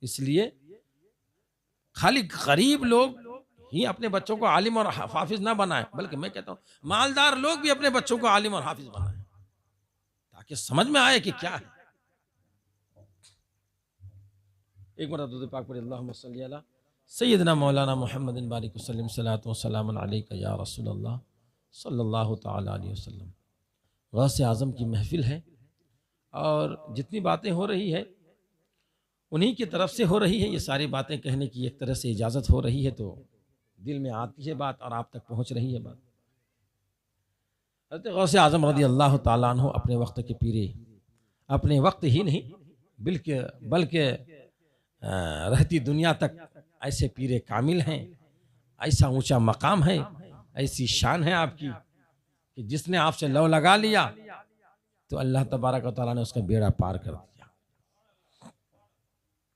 इसलिए खाली गरीब लोग ही अपने बच्चों को आलिम और हाफिज ना बनाए, बल्कि मैं कहता हूँ मालदार लोग भी अपने बच्चों को आलिम और हाफिज बनाए, ताकि समझ में आए कि क्या है। एक बार दुरूद पाक पढ़िए, अल्लाहुम्मा सल्ली अला सय्यदना मौलाना मुहम्मदिन बारिक वसल्लम सल्लल्लाहु व सलाम अलैका या रसूलल्लाह सल्लल्लाहु तआला अलैहि वसल्लम। गौसे आज़म की महफिल है और जितनी बातें हो रही है उन्हीं की तरफ से हो रही है। ये सारी बातें कहने की एक तरह से इजाज़त हो रही है, तो दिल में आती है बात और आप तक पहुंच रही है बात। हज़रत गौसे आज़म रज़ी अल्लाह ताला अन्हु अपने वक्त के पीरे, अपने वक्त ही नहीं बल्कि रहती दुनिया तक ऐसे पीरे कामिल हैं, ऐसा ऊंचा मकाम है, ऐसी शान है आपकी कि जिसने आपसे लव लगा लिया तो अल्लाह तबारक व तआला ने उसका बेड़ा पार कर दिया।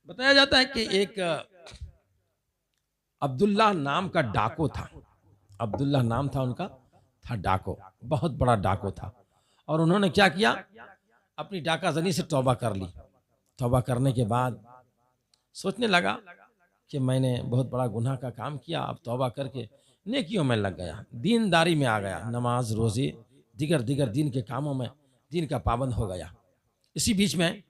बताया जाता है कि एक अब्दुल्लाह नाम का डाको था, अब्दुल्लाह नाम था उनका, था डाको, बहुत बड़ा डाको था। और उन्होंने क्या किया, अपनी डाका जनी से तौबा कर ली। तौबा करने के बाद सोचने लगा कि मैंने बहुत बड़ा गुनाह का काम किया, अब तौबा करके नेकियों में लग गया, दीनदारी में आ गया, नमाज रोज़े दिगर दिगर दीन के कामों में दीन का पाबंद हो गया। इसी बीच में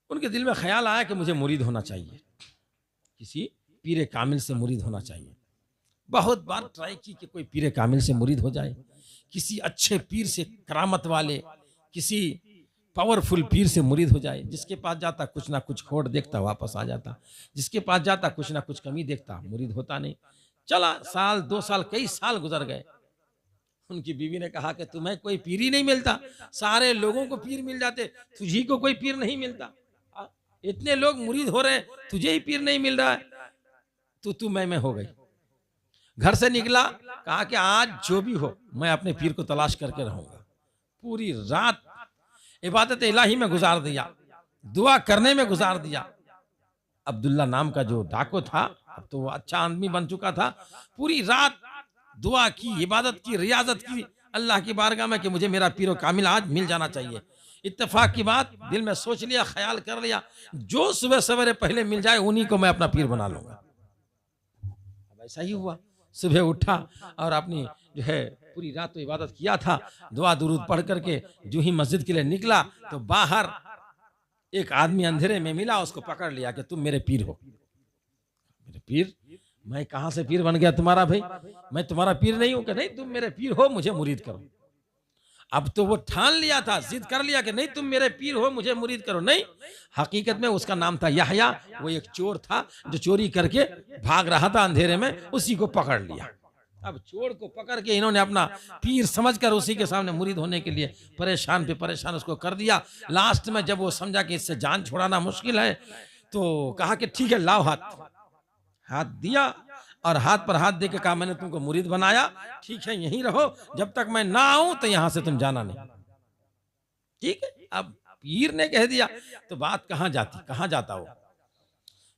उनके दिल में ख्याल आया कि मुझे मुरीद होना चाहिए, किसी पीरे कामिल से मुरीद होना चाहिए। बहुत बार ट्राई की कि कोई पीरे कामिल से मुरीद हो जाए, किसी अच्छे पीर से, करामत वाले किसी पावरफुल पीर से मुरीद हो जाए, जिसके पास जाता कुछ ना कुछ खोट देखता वापस आ जाता, जिसके पास जाता कुछ ना कुछ कमी देखता, मुरीद होता नहीं। चला साल 2 साल कई साल गुजर गए। उनकी बीवी ने कहा कि तुम्हें कोई पीर ही नहीं मिलता, सारे लोगों को पीर मिल जाते, तुझी को कोई पीर नहीं मिलता, इतने लोग मुरीद हो रहे हैं, तुझे ही पीर नहीं मिल रहा है, तू मैं हो गई। घर से निकला, कहा कि आज जो भी हो मैं अपने पीर को तलाश करके रहूंगा। पूरी रात इबादत इलाही में गुजार दिया, दुआ करने में गुजार दिया। अब्दुल्ला नाम का जो डाको था, अब तो वो अच्छा आदमी बन चुका था, पूरी रात दुआ की, इबादत की, रियाजत की अल्लाह की बारगाह में कि मुझे मेरा पीर कामिल आज मिल जाना चाहिए। इत्तेफाक की बात, दिल में सोच लिया, ख्याल कर लिया, जो सुबह सवेरे पहले मिल जाए उन्हीं को मैं अपना पीर बना लूंगा। अब ऐसा ही हुआ, सुबह उठा और अपनी जो है पूरी रात तो इबादत किया था, दुआ दुरूद पढ़ करके जो ही मस्जिद के लिए निकला तो बाहर एक आदमी अंधेरे में मिला, उसको पकड़ लिया कि तुम मेरे पीर हो। मेरे पीर? मैं कहां से पीर बन गया तुम्हारा भाई, मैं तुम्हारा पीर नहीं हूं। कि नहीं, तुम मेरे पीर हो, मुझे मुरीद करो। अब तो वो ठान लिया था, जिद कर लिया कि नहीं तुम मेरे पीर हो, मुझे मुरीद करो। नहीं, हकीकत में उसका नाम था यहया, वो एक चोर था जो चोरी करके भाग रहा था अंधेरे में, उसी को पकड़ लिया। अब चोर को पकड़ के इन्होंने अपना पीर समझकर उसी के सामने मुरीद होने के लिए परेशान पे परेशान उसको कर दिया। लास्ट में जब वो समझा कि इससे जान छुड़ाना मुश्किल है तो कहा कि ठीक है लाओ हाथ। हाथ दिया और हाथ पर हाथ दे के कहा मैंने तुमको मुरीद बनाया, ठीक है यहीं रहो, जब तक मैं ना आऊं तो यहां से तुम जाना नहीं। ठीक है, अब पीर ने कह दिया तो बात कहां जाती, कहां जाता वो।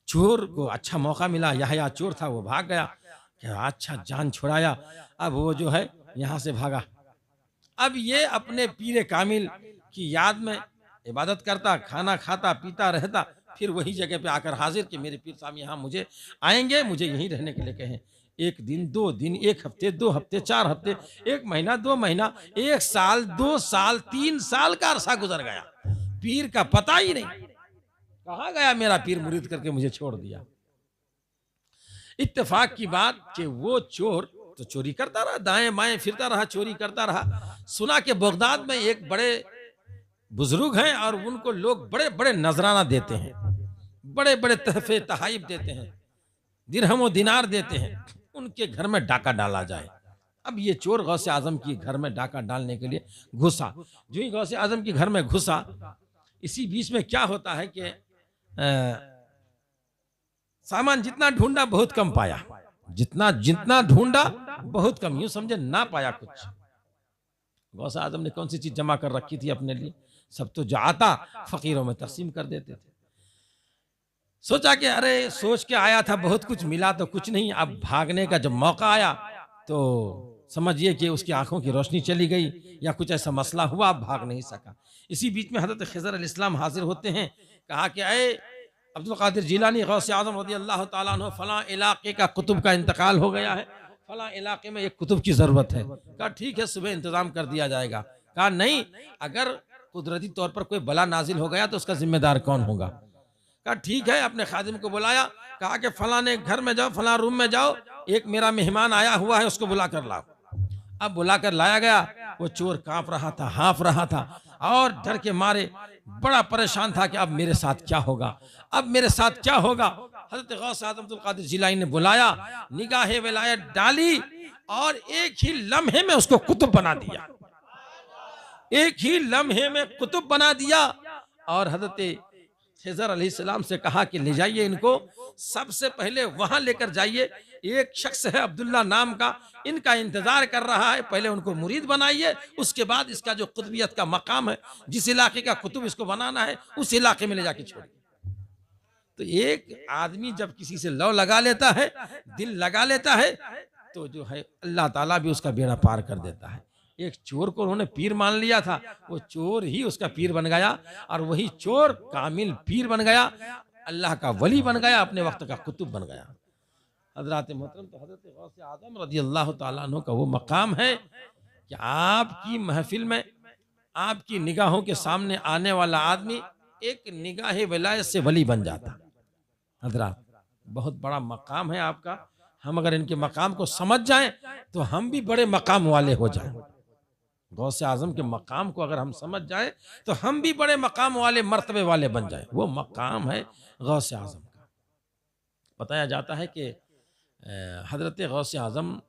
चोर को अच्छा मौका मिला, यहया चोर था, वो भाग गया कि अच्छा जान छुड़ाया। अब वो जो है यहां से भागा। अब ये अपने पीरे कामिल की याद में इबादत करता, खाना खाता पीता रहता, फिर वही जगह पे आकर हाजिर कि मेरे पीर साहब यहाँ मुझे आएंगे, मुझे यहीं रहने के लिए कहें। 1 दिन 2 दिन, 1 हफ्ते 2 हफ्ते 4 हफ्ते, 1 महीना 2 महीना, 1 साल 2 साल 3 साल का अरसा गुजर गया, पीर का पता ही नहीं। कहाँ गया मेरा पीर, मुरीद करके मुझे छोड़ दिया। इत्तेफाक की बात कि वो चोर तो चोरी करता रहा, दाएं बाएं फिरता रहा, चोरी करता रहा। सुना कि बगदाद में एक बड़े बुजुर्ग हैं और उनको लोग बड़े बड़े नजराना देते हैं, बड़े बड़े तहफे तहाइफ देते हैं, दिरहम व दिनार देते हैं, उनके घर में डाका डाला जाए। अब ये चोर गौसे आजम की घर में डाका डालने के लिए घुसा। जो ही गौसे आजम के घर में घुसा, इसी बीच में क्या होता है कि सामान जितना ढूंढा बहुत कम पाया, जितना ढूंढा बहुत कम, यूं समझे ना पाया कुछ। गौसे आजम ने कौन सी चीज जमा कर रखी थी अपने लिए, सब तो जो आता फकीरों में तकसीम कर देते थे। सोचा कि अरे सोच के आया था बहुत कुछ, मिला तो कुछ नहीं। अब भागने का जब मौका आया तो समझिए कि उसकी आंखों की रोशनी चली गई या कुछ ऐसा मसला हुआ, अब भाग नहीं सका। इसी बीच में हजरत खिज़र अलैहिस्सलाम हाजिर होते हैं। कहा कि अरे अब्दुल कादिर जिलानी गौसे आज़म रज़ी अल्लाह ताला अन्हु, फलां इलाके का कुतुब का इंतकाल हो गया है, फलां इलाके में एक कुतुब की जरूरत है। कहा ठीक है सुबह इंतजाम कर दिया जाएगा। कहा नहीं, अगर कुदरती तौर पर कोई बला नाजिल हो गया तो उसका जिम्मेदार कौन होगा। कहा ठीक है, अपने खादिम को बुलाया, कहा कि फलाने घर में जाओ, फलां रूम में जाओ, एक मेरा मेहमान आया हुआ है, उसको बुला कर लाओ। अब बुला कर लाया गया। वो चोर कांप रहा था, हाँफ रहा था और डर के मारे बड़ा परेशान था कि अब मेरे साथ क्या होगा, अब मेरे साथ क्या होगा। हजरत गौस आजम अब्दुल कादिर जिलानी ने बुलाया, निगाहे विलायत डाली और एक ही लम्हे में उसको कुतुब बना दिया, एक ही लम्हे में कुतुब बना दिया। और हजरत खिज़र अलैहिस्सलाम से कहा कि ले जाइए इनको, सबसे पहले वहां लेकर जाइए, एक शख्स है अब्दुल्ला नाम का, इनका इंतजार कर रहा है, पहले उनको मुरीद बनाइए, उसके बाद इसका जो कुतुबियत का मकाम है, जिस इलाके का कुतुब इसको बनाना है, उस इलाके में ले जाके छोड़िए। तो एक आदमी जब किसी से लव लगा लेता है, दिल लगा लेता है, तो जो है अल्लाह ताला भी उसका बेड़ा पार कर देता है। एक चोर को उन्होंने पीर मान लिया था, वो चोर ही उसका पीर बन गया, और वही चोर कामिल पीर बन गया, अल्लाह का वली बन गया, अपने वक्त का कुतुब बन गया। हजरत मोहतरम, तो हजरत गौस आजम रज़ी अल्लाह ताला अन्हु का वो मकाम है कि आपकी महफिल में, आपकी निगाहों के सामने आने वाला आदमी एक निगाह विलायत से वली बन जाता। हजरत, बहुत बड़ा मकाम है आपका, हम अगर इनके मकाम को समझ जाएं तो हम भी बड़े मकाम वाले हो जाएं। गौसे आजम के मकाम को अगर हम समझ जाएं तो हम भी बड़े मकाम वाले, मर्तबे वाले बन जाएं। वो मकाम है गौसे आजम का। बताया जाता है कि हजरत गौसे आजम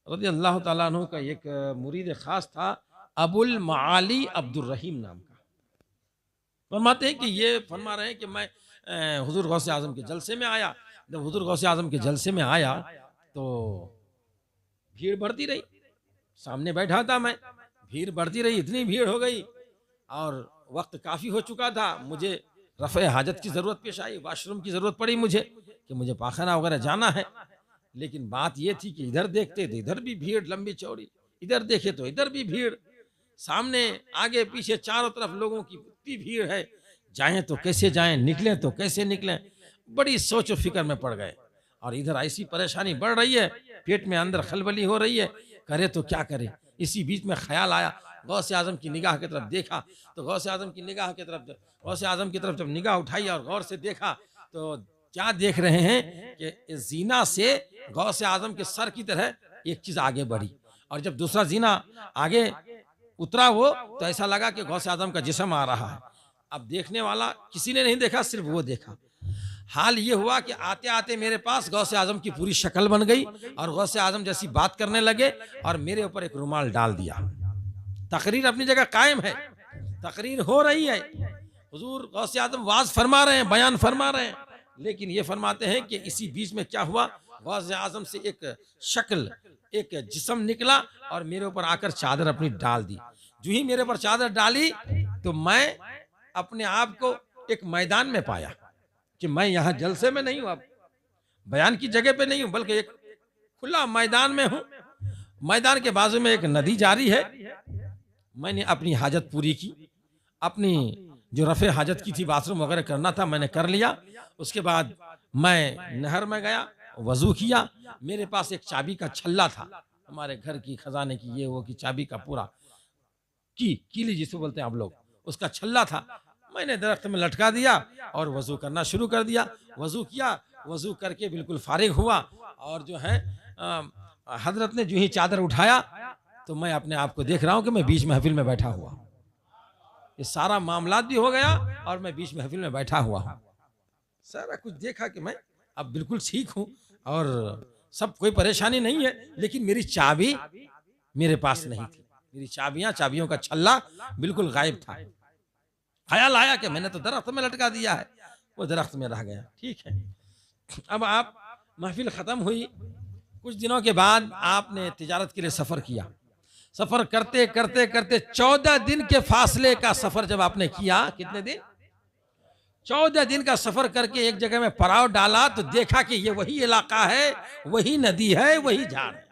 रज़ी अल्लाह ताला अन्हु का एक मुरीद खास था, अबुल माली अब्दुल रहीम नाम का। फरमाते हैं कि ये फरमा रहे हैं कि मैं हुजूर गौसे आजम के जलसे में आया। जब हुजूर गौसे आजम के जलसे में आया तो भीड़ बढ़ती रही, सामने बैठा था मैं, भीड़ बढ़ती रही, इतनी भीड़ हो गई और वक्त काफ़ी हो चुका था, मुझे रफ़े हाजत की ज़रूरत पेश आई, वाशरूम की ज़रूरत पड़ी मुझे कि मुझे पाखाना वगैरह जाना है। लेकिन बात ये थी कि इधर देखते तो इधर भी भीड़ लंबी चौड़ी, इधर देखे तो इधर भी भीड़, सामने आगे पीछे चारों तरफ लोगों की इतनी भीड़ है, जाएं तो कैसे जाएं, निकलें तो कैसे निकलें, बड़ी सोच और फिक्र में पड़ गए। और इधर ऐसी परेशानी बढ़ रही है, पेट में अंदर खलबली हो रही है, करे तो क्या करे। इसी बीच में ख्याल आया, गौसे आजम की निगाह की तरफ देखा, तो गौसे आजम की निगाह की तरफ, गौसे आजम की तरफ जब निगाह उठाई और गौर से देखा तो क्या देख रहे हैं कि इस जीना से गौसे आजम के सर की तरह एक चीज आगे बढ़ी, और जब दूसरा जीना आगे उतरा वो, तो ऐसा लगा कि गौसे आजम का जिस्म आ रहा है। अब देखने वाला किसी ने नहीं देखा, सिर्फ वो देखा। हाल ये हुआ कि आते आते मेरे पास गौसे आजम की पूरी शक्ल बन गई और गौसे आजम जैसी बात करने लगे और मेरे ऊपर एक रुमाल डाल दिया। तकरीर अपनी जगह कायम है, तकरीर हो रही है, हुजूर गौसे आजम वाज फरमा रहे हैं, बयान फरमा रहे हैं, लेकिन ये फरमाते हैं कि इसी बीच में क्या हुआ, गौसे आजम से एक शक्ल, एक जिस्म निकला और मेरे ऊपर आकर चादर अपनी डाल दी। जो ही मेरे ऊपर चादर डाली तो मैं अपने आप को एक मैदान में पाया कि मैं यहाँ जलसे में नहीं हूँ, अब बयान की जगह पे नहीं हूँ, बल्कि एक खुला मैदान में हूँ। मैदान के बाजू में एक नदी जारी है। मैंने अपनी हाजत पूरी की, अपनी जो रफ़े हाजत की थी, बाथरूम वगैरह करना था, मैंने कर लिया। उसके बाद मैं नहर में गया, वजू किया। मेरे पास एक चाबी का छल्ला था, हमारे घर की खजाने की ये वो की चाबी का पूरा कीली जिसे बोलते हैं आप लोग, उसका छल्ला था। मैंने दरख्त में लटका दिया और वजू करना शुरू कर दिया। वजू किया, वजू करके बिल्कुल फारिग हुआ और जो है हजरत ने जो ही चादर उठाया तो मैं अपने आप को देख रहा हूं कि मैं बीच महफिल में बैठा हुआ। ये सारा मामला भी हो गया और मैं बीच महफिल में बैठा हुआ हूँ। सारा कुछ देखा कि मैं अब बिल्कुल ठीक हूँ और सब कोई परेशानी नहीं है, लेकिन मेरी चाबी मेरे पास नहीं थी। मेरी चाबियों का छल्ला बिल्कुल गायब था। ख्याल आया कि मैंने तो दरख्त में लटका दिया है, वो दरख्त में रह गया। ठीक है, अब आप महफिल ख़त्म हुई, कुछ दिनों के बाद आपने तिजारत के लिए सफ़र किया। सफ़र करते करते करते 14 दिन के फासले का सफ़र जब आपने किया, कितने दिन, 14 दिन का सफ़र करके एक जगह में पड़ाव डाला तो देखा कि ये वही इलाका है, वही नदी है, वही झाड़ है।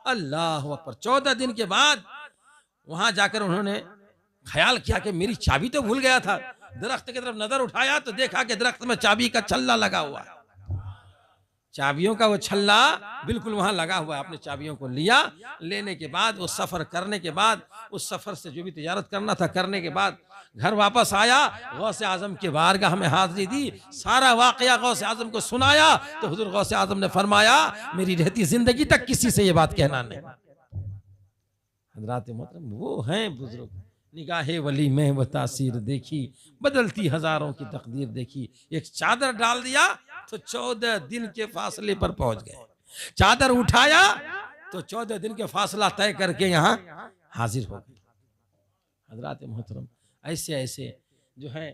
अल्लाह अकबर। 14 दिन के बाद वहां जाकर उन्होंने ख्याल किया कि मेरी चाबी तो भूल गया था। दरख्त की तरफ नजर उठाया तो देखा कि दरख्त में चाबी का छल्ला लगा हुआ है। चाबियों का वो छल्ला बिल्कुल वहां लगा हुआ है। आपने चाबियों को लिया, लेने के बाद वो सफर करने के बाद, उस सफर से जो भी तिजारत करना था करने के बाद घर वापस आया, गौसे आजम के बारगाह में हाजिरी दी, सारा वाकया गौसे आजम को सुनाया तो हुजूर गौसे आजम ने फरमाया मेरी रहती जिंदगी तक किसी से ये बात कहना नहीं। हज़रात मोहतरम, वो हैं बुजुर्ग निगाहे वली में वो तासीर देखी, बदलती हजारों की तकदीर देखी। एक चादर डाल दिया तो 14 दिन के फासले पर पहुंच गए, चादर उठाया तो 14 दिन के फासला तय करके यहाँ हाजिर हो गए। हजरात मोहतरम, ऐसे ऐसे जो है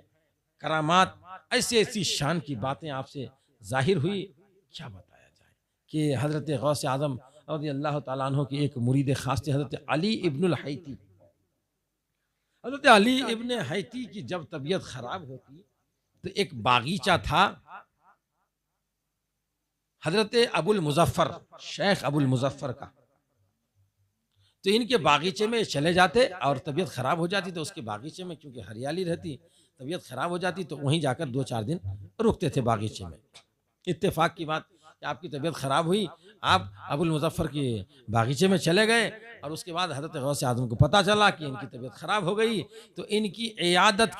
करामात, ऐसी ऐसी शान की बातें आपसे जाहिर हुई, क्या बताया जाए कि हजरत गौस आजम रज़ी अल्लाह ताला अन्हु की एक मुरीद खास थे, हजरत अली इब्नुल हैती। हजरत अली इब्न हैती की जब तबीयत खराब होती तो एक बागीचा था हजरत अबुल मुजफ्फर, शेख अबुल मुजफ्फर का, तो इनके बागीचे में चले जाते और तबीयत खराब हो जाती तो उसके बागीचे में, क्योंकि हरियाली रहती, तबीयत खराब हो जाती तो वहीं जाकर 2-4 दिन रुकते थे बागीचे में। इत्तेफाक की बात कि आपकी तबीयत खराब हुई, आप अबुल मुजफ्फर के बागीचे में चले गए और उसके बाद हजरत गौस आजम को पता चला कि इनकी तबीयत खराब हो गई, तो इनकी इयादत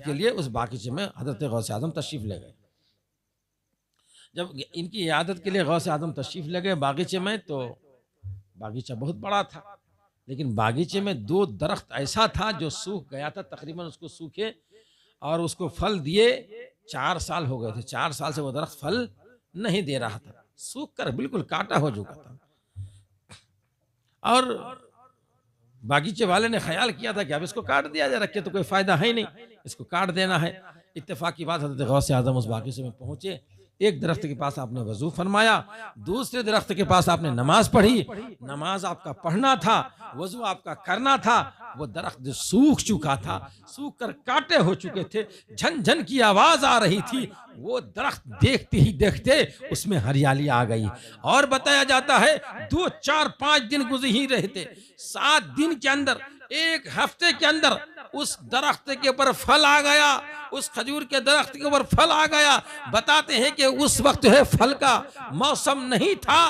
के लिए उस बागीचे में हजरत गौस आजम तशरीफ ले गए। जब इनकी इयादत के लिए गौस आजम तशरीफ ले गए बागीचे में, तो बागीचा बहुत बड़ा था, लेकिन बागीचे में 2 दरख्त ऐसा था जो सूख गया था, तकरीबन उसको सूखे और उसको फल दिए 4 साल हो गए थे। 4 साल से वो दरख्त फल नहीं दे रहा था, सूख कर बिल्कुल काटा हो चुका था। और बागीचे वाले ने ख्याल किया था कि अब इसको काट दिया जाए, रखे तो कोई फायदा है नहीं, इसको काट देना है। इत्तेफाक की बात, हज़रत गौस आज़म उस बागीचे में पहुंचे, एक दरख्त के पास आपने वजू फरमाया, दूसरे दरख्त के पास आपने नमाज पढ़ी। नमाज आपका पढ़ना था, वजू आपका करना था। वो दरख्त जो सूख चुका था, सूख कर काटे हो चुके थे, झन झन की आवाज आ रही थी, वो दरख्त देखते ही देखते उसमें हरियाली आ गई। और बताया जाता है 2, 4, 5 दिन गुजर ही रहे थे, 7 दिन के अंदर, 1 हफ्ते के अंदर उस दरख्त के ऊपर फल आ गया, उस खजूर के दरख्त के ऊपर फल आ गया। बताते हैं कि उस वक्त है फल का मौसम नहीं था,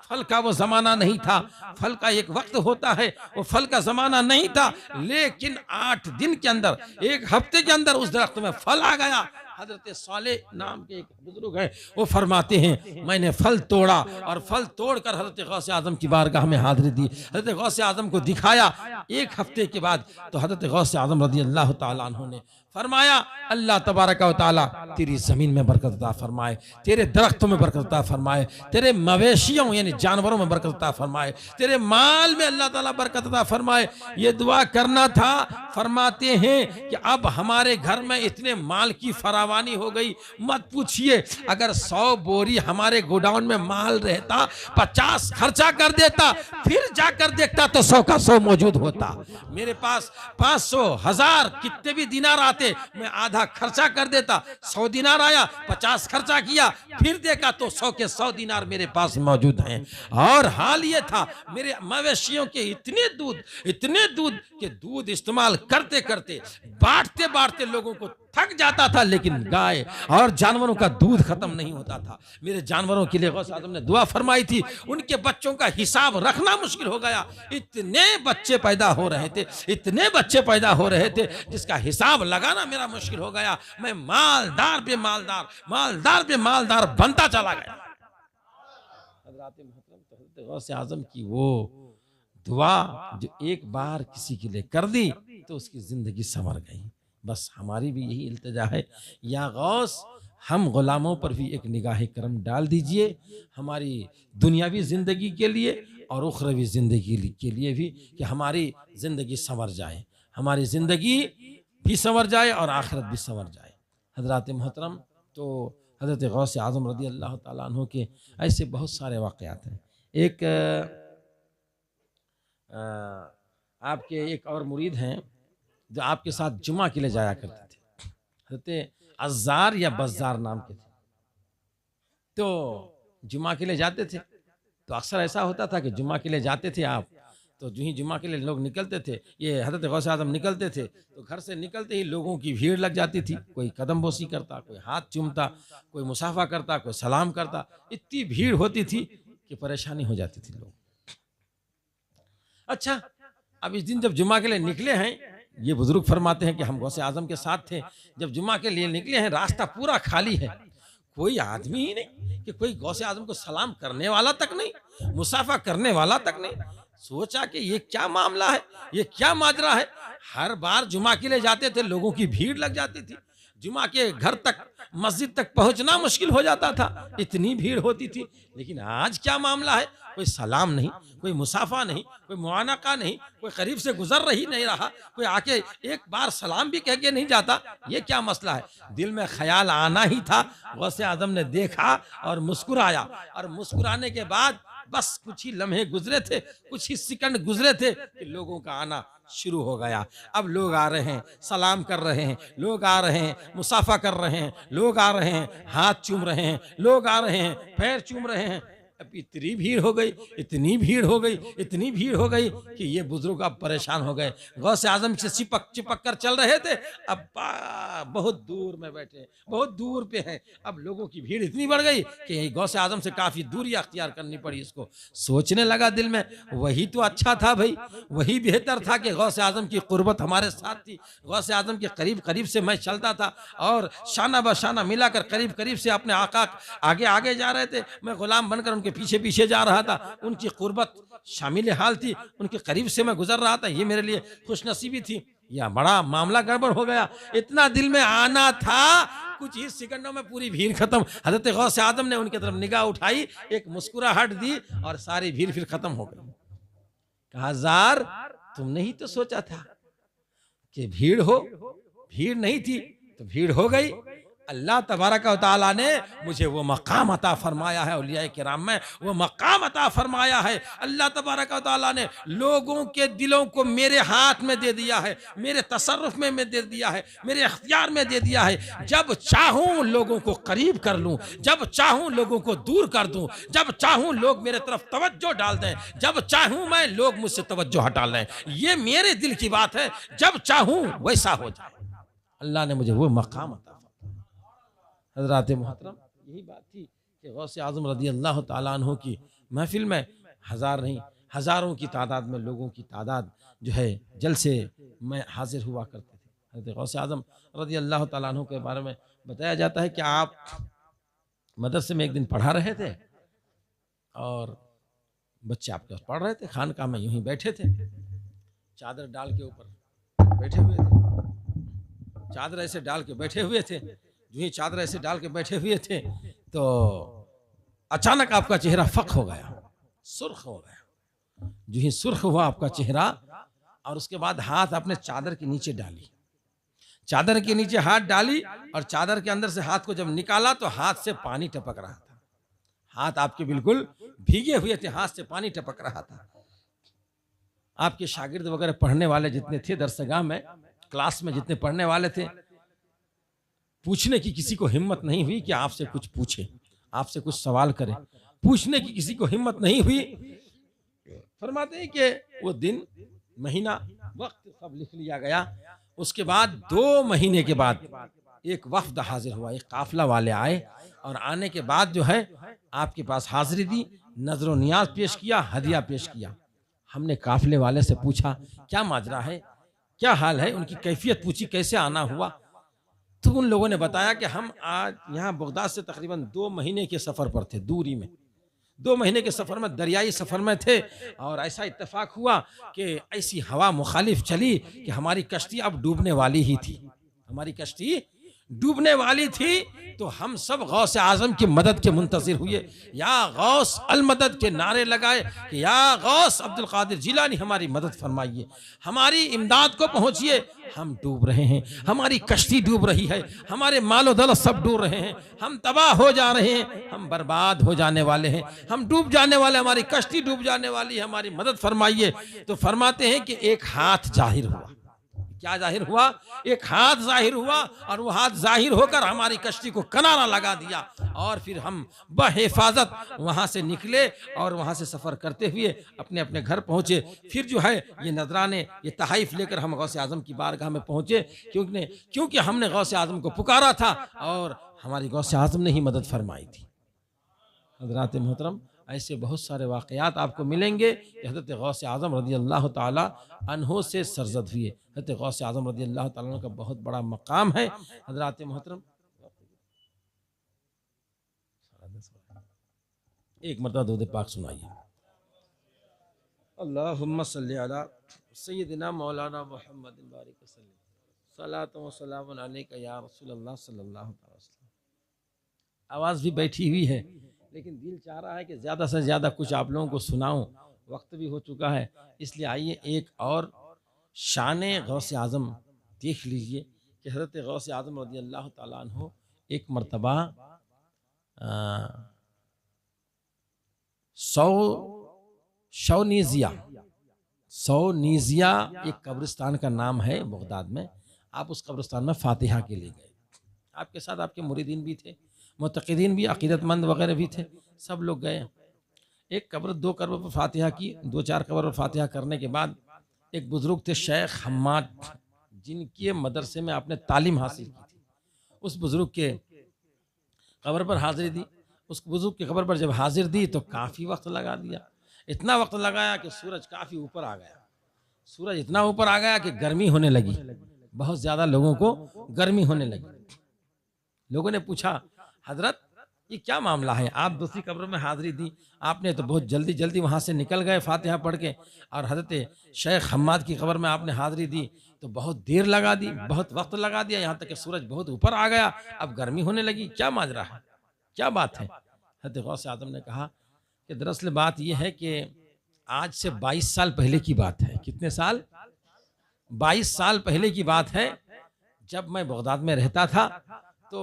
फल का वो जमाना नहीं था। फल का एक वक्त होता है, वो फल का जमाना नहीं था, लेकिन 8 दिन के अंदर, 1 हफ्ते के अंदर उस दरख्त में फल आ गया। हजरत साले नाम के एक बुजुर्ग है, वो फरमाते हैं मैंने फल तोड़ा और फल तोड़कर हजरत गौस आजम की बारगाह में हाजिरी दी, हजरत गौस आजम को दिखाया। 1 हफ्ते के बाद तो हजरत गौस आजम रज़ी अल्लाह ताला अन्हु ने फरमाया, अल्लाह तबारक व तआला तेरी जमीन में बरकत अता फरमाए, तेरे दरख्तों में बरकत अता फरमाए, तेरे मवेशियों यानी जानवरों में बरकत अता फरमाए, तेरे माल में अल्लाह ताला बरकत अता फरमाए। ये दुआ करना था। फरमाते हैं कि अब हमारे घर में इतने माल की फरावानी हो गई, मत पूछिए। अगर 100 बोरी हमारे गोडाउन में माल रहता, 50 खर्चा कर देता, फिर जाकर देखता तो 100 का 100 मौजूद होता। मेरे पास 500, 1000 कितने भी दिनार आते, मैं आधा खर्चा कर देता। 100 दिनार आया, 50 खर्चा किया, फिर देखा तो 100 के 100 दिनार मेरे पास मौजूद हैं। और हाल ये था, मेरे मवेशियों के इतने दूध के दूध इस्तेमाल करते करते, बांटते बांटते लोगों को थक जाता था, लेकिन गाय और जानवरों का दूध खत्म नहीं होता था। मेरे जानवरों के लिए गौस आज़म ने दुआ फरमाई थी, उनके बच्चों का हिसाब रखना मुश्किल हो गया। इतने बच्चे पैदा हो रहे थे, इतने बच्चे पैदा हो रहे थे, जिसका हिसाब लगाना मेरा मुश्किल हो गया। मैं मालदार पे मालदार, मालदार पे मालदार बनता चला गया। हज़रात मोहतरम, तो हज़रत गौस आज़म की वो दुआ जो एक बार किसी के लिए कर दी तो उसकी जिंदगी संवर गई। बस हमारी भी यही इल्तिजा है, या गौस हम गुलामों पर भी एक निगाह करम डाल दीजिए, हमारी दुनियावी ज़िंदगी के लिए और उखरवी ज़िंदगी के लिए भी, कि हमारी ज़िंदगी संवर जाए, हमारी ज़िंदगी भी संवर जाए और आखिरत भी संवर जाए। हज़रात मोहतरम, तो हज़रत गौस आज़म रज़ी अल्लाह ताला अन्हु के ऐसे बहुत सारे वाक़यात हैं। एक आपके एक और मुरीद हैं जो आपके साथ जुमा के लिए जाया करते थे, हज़रत अज़्ज़ार या बज़्ज़ार नाम के थे। तो जुमा के लिए जाते थे, तो अक्सर ऐसा होता था कि जुमा के लिए जाते थे आप, तो जो ही जुमा के लिए लोग निकलते थे, ये हज़रत गौस आज़म निकलते थे, तो घर से निकलते ही लोगों की भीड़ लग जाती थी। कोई कदम बोसी करता, कोई हाथ चूमता, कोई मुसाफा करता, कोई सलाम करता। इतनी भीड़ होती थी कि परेशानी हो जाती थी लोग। अच्छा, अब इस दिन जब जुमा के लिए निकले हैं, ये बुजुर्ग फरमाते हैं कि हम गौसे आजम के साथ थे, जब जुमा के लिए निकले हैं, रास्ता पूरा खाली है, कोई आदमी ही नहीं, कि कोई गौसे आजम को सलाम करने वाला तक नहीं, मुसाफा करने वाला तक नहीं। सोचा कि ये क्या मामला है, ये क्या माजरा है। हर बार जुमा के लिए जाते थे, लोगों की भीड़ लग जाती थी, जुमा के घर तक, मस्जिद तक पहुंचना मुश्किल हो जाता था, इतनी भीड़ होती थी। लेकिन आज क्या मामला है, कोई सलाम नहीं, कोई मुसाफा नहीं, कोई मुआनका नहीं, कोई करीब से गुजर रही नहीं रहा, कोई आके एक बार सलाम भी कह के नहीं जाता। ये क्या मसला है। दिल में ख्याल आना ही था। गौसे आजम ने देखा और मुस्कुराया, और मुस्कुराने के बाद बस कुछ ही लम्हे गुजरे थे, कुछ ही सेकंड गुजरे थे कि लोगों का आना शुरू हो गया। अब लोग आ रहे हैं, सलाम कर रहे हैं, लोग आ रहे हैं, मुसाफा कर रहे हैं, लोग आ रहे हैं, हाथ चूम रहे हैं, लोग आ रहे हैं, पैर चूम रहे हैं। अब इतनी भीड़ हो गई, इतनी भीड़ हो गई, इतनी भीड़ हो गई कि ये बुजुर्ग अब परेशान हो गए। गौसे आजम से चिपक चिपक कर चल रहे थे, अब बहुत दूर में बैठे, बहुत दूर पे हैं। अब लोगों की भीड़ इतनी बढ़ गई कि गौसे आजम से काफी दूरी अख्तियार करनी पड़ी इसको। सोचने लगा दिल में, वही तो अच्छा था भाई, वही बेहतर था कि गौसे आजम की कुर्बत हमारे साथ थी, गौसे आजम के करीब करीब से मैं चलता था और शाना बशाना मिलाकर करीब करीब से अपने आका आगे आगे जा रहे थे, मैं गुलाम बनकर उनके पीछे पीछे जा रहा था। उनकी कुर्बत शामिल हाल थी, उनके करीब से मैं गुजर रहा था, ये मेरे लिए खुशनसीबी थी। या बड़ा मामला गड़बड़ हो गया। इतना दिल में आना था, कुछ ही सेकंडों में पूरी भीड़ खत्म। हजरत गौसे आजम ने उनकी तरफ निगाह उठाई, एक मुस्कुराहट दी और सारी भीड़ फिर खत्म हो गई। कहा, जार तुमने ही तो सोचा था कि भीड़ हो, भीड़ नहीं थी तो भीड़ हो गई। अल्लाह तबारक व तआला ने मुझे वो मकाम अता फरमाया है, औलिया किराम में वो मकाम अता फरमाया है। अल्लाह तबारक व तआला ने लोगों के दिलों को मेरे हाथ में दे दिया है, मेरे तसर्रुफ में दे दिया है, मेरे अख्तियार में दे दिया है। जब चाहूं लोगों को करीब कर लूं, जब चाहूं लोगों को दूर कर दूं, जब चाहूं लोग मेरे तरफ तवज्जो डाल दें, जब चाहूं मैं लोग मुझसे तवज्जो हटा लें। ये मेरे दिल की बात है, जब चाहूं वैसा हो जाए। अल्लाह ने मुझे वो मकाम अता। हज़रात मोहतरम, यही बात थी कि गौसे आज़म रज़ी अल्लाह तआला अन्हु की महफिल में हज़ार नहीं हज़ारों की तादाद में लोगों की तादाद जो है जलसे में हाजिर हुआ करते थे। हज़रत गौसे आज़म रज़ी अल्लाह तआला अन्हु के बारे में बताया जाता है कि आप मदरसे में एक दिन पढ़ा रहे थे और बच्चे आपके पास पढ़ रहे थे, खानकाह में यूं ही बैठे थे, चादर डाल के ऊपर बैठे हुए थे, चादर ऐसे डाल के बैठे हुए थे। जो ही चादर ऐसे डाल के बैठे हुए थे तो अचानक आपका चेहरा फक हो गया, सुर्ख हो गया। जो ही सुर्ख हुआ आपका चेहरा, और उसके बाद हाथ अपने चादर के नीचे डाली, चादर के नीचे हाथ डाली और चादर के अंदर से हाथ को जब निकाला तो हाथ से पानी टपक रहा था। हाथ आपके बिल्कुल भीगे हुए थे, हाथ से पानी टपक रहा था। आपके शागिर्द वगैरह पढ़ने वाले जितने थे दरसगाह में, क्लास में जितने पढ़ने वाले थे, पूछने की किसी को हिम्मत नहीं हुई कि आपसे कुछ पूछे, आपसे कुछ सवाल करे। पूछने की किसी को हिम्मत नहीं हुई। फरमाते हैं कि वो दिन, महीना, वक्त सब लिख लिया गया। उसके बाद 2 महीने के बाद एक वफ्द हाजिर हुआ, एक काफिला वाले आए और आने के बाद जो है आपके पास हाजिरी दी, नजर नियाज पेश किया, हदिया पेश किया। हमने काफिले वाले से पूछा क्या माजरा है, क्या हाल है, उनकी कैफियत पूछी, कैसे आना हुआ। तो उन लोगों ने बताया कि हम आज यहाँ बगदाद से तकरीबन 2 महीने के सफ़र पर थे, दूरी में 2 महीने के सफ़र में, दरियाई सफ़र में थे। और ऐसा इत्तेफाक हुआ कि ऐसी हवा मुखालिफ चली कि हमारी कश्ती अब डूबने वाली ही थी, हमारी कश्ती डूबने वाली थी। तो हम सब गौसे आजम की मदद के मुंतज़िर हुए, या गौस अल मदद के नारे लगाए कि या गौस अब्दुल कादिर जिलानी हमारी मदद फरमाइए, हमारी इमदाद को पहुंचिए, हम डूब रहे हैं, हमारी कश्ती डूब रही है, हमारे मालो दौलत सब डूब रहे हैं, हम तबाह हो जा रहे हैं, हम बर्बाद हो जाने वाले हैं, हम डूब जाने वाले, हमारी कश्ती डूब जाने वाली है, हमारी मदद फरमाइए। तो फरमाते हैं कि एक हाथ जाहिर हुआ। क्या जाहिर हुआ? एक हाथ जाहिर हुआ और वो हाथ जाहिर होकर हमारी कश्ती को किनारा लगा दिया। और फिर हम बहिफाजत वहां से निकले और वहां से सफर करते हुए अपने अपने घर पहुंचे। फिर जो है ये नजराने, ये तहाइफ लेकर हम गौसे आजम की बारगाह में पहुंचे, क्योंकि हमने गौसे आजम को पुकारा था और हमारी गौसे आजम ने ही मदद फरमाई थी। हज़रात मोहतरम, ऐसे बहुत सारे वाक़यात आपको मिलेंगे कि हज़रत गौसे आज़म रज़ी अल्लाह ताला अन्हो से सरजद हुए। हज़रत गौसे आज़म रज़ी अल्लाह ताला अन्हो का बहुत बड़ा मकाम है। हज़रात मोहतरम, एक मरतबा दुरूद पाक सुनाइए। अल्लाहुम्मा सल्ली अला सय्यिदिना मौलाना मुहम्मदिन बारिक वसल्लम सलातो व सलामुन अलैका या रसूलल्लाह सल्लल्लाहु अलैहि वसल्लम। आवाज़ भी बैठी हुई है, लेकिन दिल चाह रहा है कि ज़्यादा से ज़्यादा कुछ आप लोगों को सुनाऊं। वक्त भी हो चुका है, इसलिए आइए एक और शान गौस आज़म देख लीजिए कि हज़रत गौस आज़म रज़ी अल्लाह ताला अन्हु एक मरतबा सौ शौनीज़िया एक कब्रिस्तान का नाम है बगदाद में। आप उस कब्रिस्तान में फातिहा के लिए गए, आपके साथ आपके मुरीदीन भी थे, मुतक़िदीन भी, अक़ीदतमंद वगैरह भी थे, सब लोग गए। एक कब्र, दो कब्र पर फातिहा की, दो चार कब्र पर फातिहा करने के बाद एक बुज़ुर्ग थे शेख हम्माद, जिनके मदरसे में आपने तालीम हासिल की थी, उस बुज़ुर्ग के कब्र पर हाज़िरी दी। उस बुज़ुर्ग की कब्र पर जब हाजिर दी तो काफ़ी वक्त लगा दिया, इतना वक्त लगाया कि सूरज काफ़ी ऊपर आ गया। सूरज इतना ऊपर आ गया कि गर्मी होने लगी, बहुत ज़्यादा लोगों को गर्मी होने लगी। लोगों ने पूछा, हजरत ये क्या मामला है, आप दूसरी कब्र में हाजिरी दी, आपने तो बहुत जल्दी जल्दी वहाँ से निकल गए फातिहा पढ़ के, और हजरत शेख हम्माद की कब्र में आपने हाजिरी दी तो बहुत देर लगा दी, बहुत वक्त लगा दिया, यहाँ तक कि सूरज बहुत ऊपर आ गया, अब गर्मी होने लगी, क्या माजरा है, क्या बात है। हज़रत गौस आज़म ने कहा कि दरअसल बात यह है कि आज से 22 साल पहले की बात है। कितने साल? 22 साल पहले की बात है। जब मैं बगदाद में रहता था तो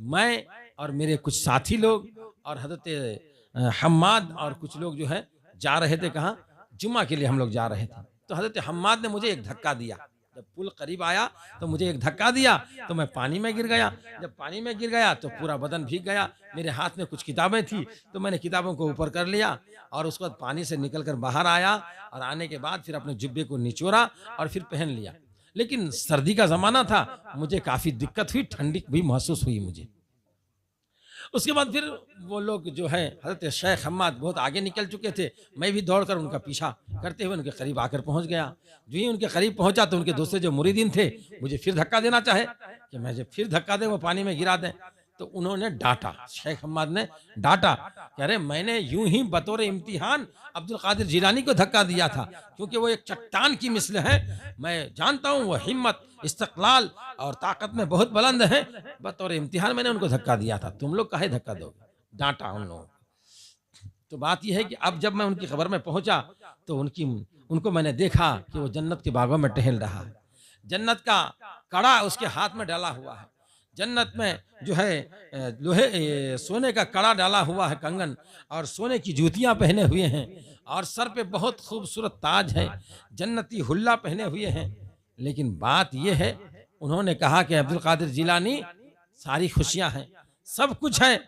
मैं और मेरे कुछ साथी लोग और हज़रत हम्माद और कुछ लोग जो है जा रहे थे, कहाँ? जुम्मा के लिए हम लोग जा रहे थे। तो हज़रत हम्माद ने मुझे एक धक्का दिया, जब पुल करीब आया तो मुझे एक धक्का दिया तो मैं पानी में गिर गया। जब पानी में गिर गया तो पूरा बदन भीग गया। मेरे हाथ में कुछ किताबें थी तो मैंने किताबों को ऊपर कर लिया और उसके बाद पानी से निकलकर बाहर आया, और आने के बाद फिर अपने जुब्बे को निचोड़ा और फिर पहन लिया। लेकिन सर्दी का ज़माना था, मुझे काफ़ी दिक्कत हुई, ठंडी भी महसूस हुई मुझे। उसके बाद फिर वो लोग जो है हज़रत शेख हम्माद बहुत आगे निकल चुके थे, मैं भी दौड़कर उनका पीछा करते हुए उनके करीब आकर पहुंच गया। जो ही उनके करीब पहुंचा तो उनके दूसरे जो मुरीदीन थे मुझे फिर धक्का देना चाहे कि मैं जब फिर धक्का दें वो पानी में गिरा दें। तो उन्होंने डांटा, शेख हम्माद ने डांटा कि अरे मैंने यूं ही बतौर इम्तिहान अब्दुल कादिर जिलानी को धक्का दिया था, क्योंकि वो एक चट्टान की मिसल है, मैं जानता हूँ वो हिम्मत, इस्तक़लाल और ताकत में बहुत बुलंद है, बतौर इम्तिहान मैंने उनको धक्का दिया था, तुम लोग काहे धक्का दोगे, डांटा उन लोगों को। तो बात यह है कि अब जब मैं उनकी खबर में पहुंचा तो उनको मैंने देखा कि वो जन्नत के बागों में टहल रहा है, जन्नत का कड़ा उसके हाथ में डाला हुआ है, जन्नत में जो है लोहे सोने का कड़ा डाला हुआ है कंगन, और सोने की जूतियां पहने हुए हैं, और सर पे बहुत खूबसूरत ताज है, जन्नती हुल्ला पहने हुए हैं। लेकिन बात यह है, उन्होंने कहा कि अब्दुल कादिर जिलानी सारी खुशियां हैं, सब कुछ है,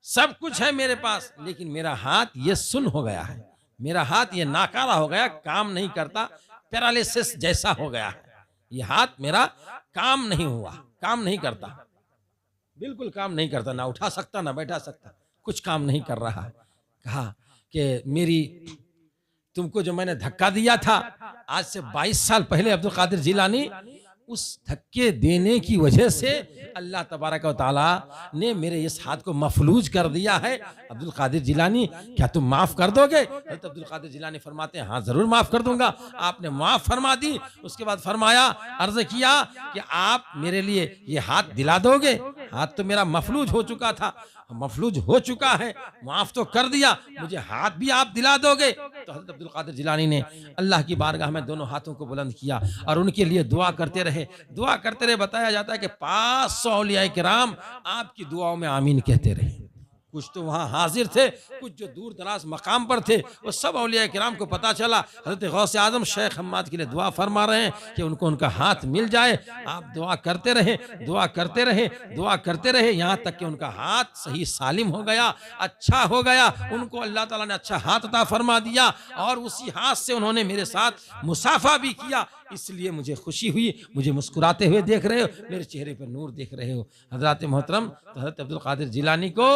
सब कुछ है मेरे पास, लेकिन मेरा हाथ ये सुन हो गया है, मेरा हाथ ये नाकारा हो गया, काम नहीं करता, पैरालिसिस जैसा हो गया है, ये हाथ मेरा काम नहीं हुआ, काम नहीं करता, बिल्कुल काम नहीं करता, ना उठा सकता ना बैठा सकता, कुछ काम नहीं कर रहा है। कहा कि मेरी तुमको जो मैंने धक्का दिया था आज से 22 साल पहले अब्दुल कादिर जिलानी, उस धक्के देने की वजह से अल्लाह तबारक व तआला ने मेरे इस हाथ को मफलूज कर दिया है। अब्दुल कादिर जिलानी क्या तुम माफ कर दोगे? तो अब्दुल कादिर जिलानी फरमाते हैं हाँ जरूर माफ कर दूंगा। आपने माफ फरमा दी, उसके बाद फरमाया, अर्ज किया कि आप मेरे लिए ये हाथ दिला दोगे? हाथ तो मेरा मफलूज हो चुका था, मफलूज हो चुका है, माफ तो कर दिया, मुझे हाथ भी आप दिला दोगे? तो हज़रत अब्दुल कादिर जिलानी ने अल्लाह की बारगाह में दोनों हाथों को बुलंद किया और उनके लिए दुआ करते रहे, दुआ करते रहे। बताया जाता है कि 500 औलिया किराम आपकी दुआओं में आमीन कहते रहे। कुछ तो वहाँ हाजिर थे, कुछ जो दूर दराज मकाम पर थे, वो सब औलिया किराम को पता चला हज़रत गौस आज़म शेख हम्माद के लिए दुआ फरमा रहे हैं कि उनको उनका हाथ मिल जाए। आप दुआ करते रहे, दुआ करते रहे, दुआ करते रहे, यहाँ तक कि उनका हाथ सही सालिम हो गया, अच्छा हो गया, उनको अल्लाह ताला ने अच्छा हाथ अता फरमा दिया और उसी हाथ से उन्होंने मेरे साथ मुसाफा भी किया। इसलिए मुझे खुशी हुई, मुझे मुस्कुराते हुए देख रहे हो, मेरे चेहरे पर नूर देख रहे हो। हज़रत मोहतरम हज़रत अब्दुल कादिर जिलानी को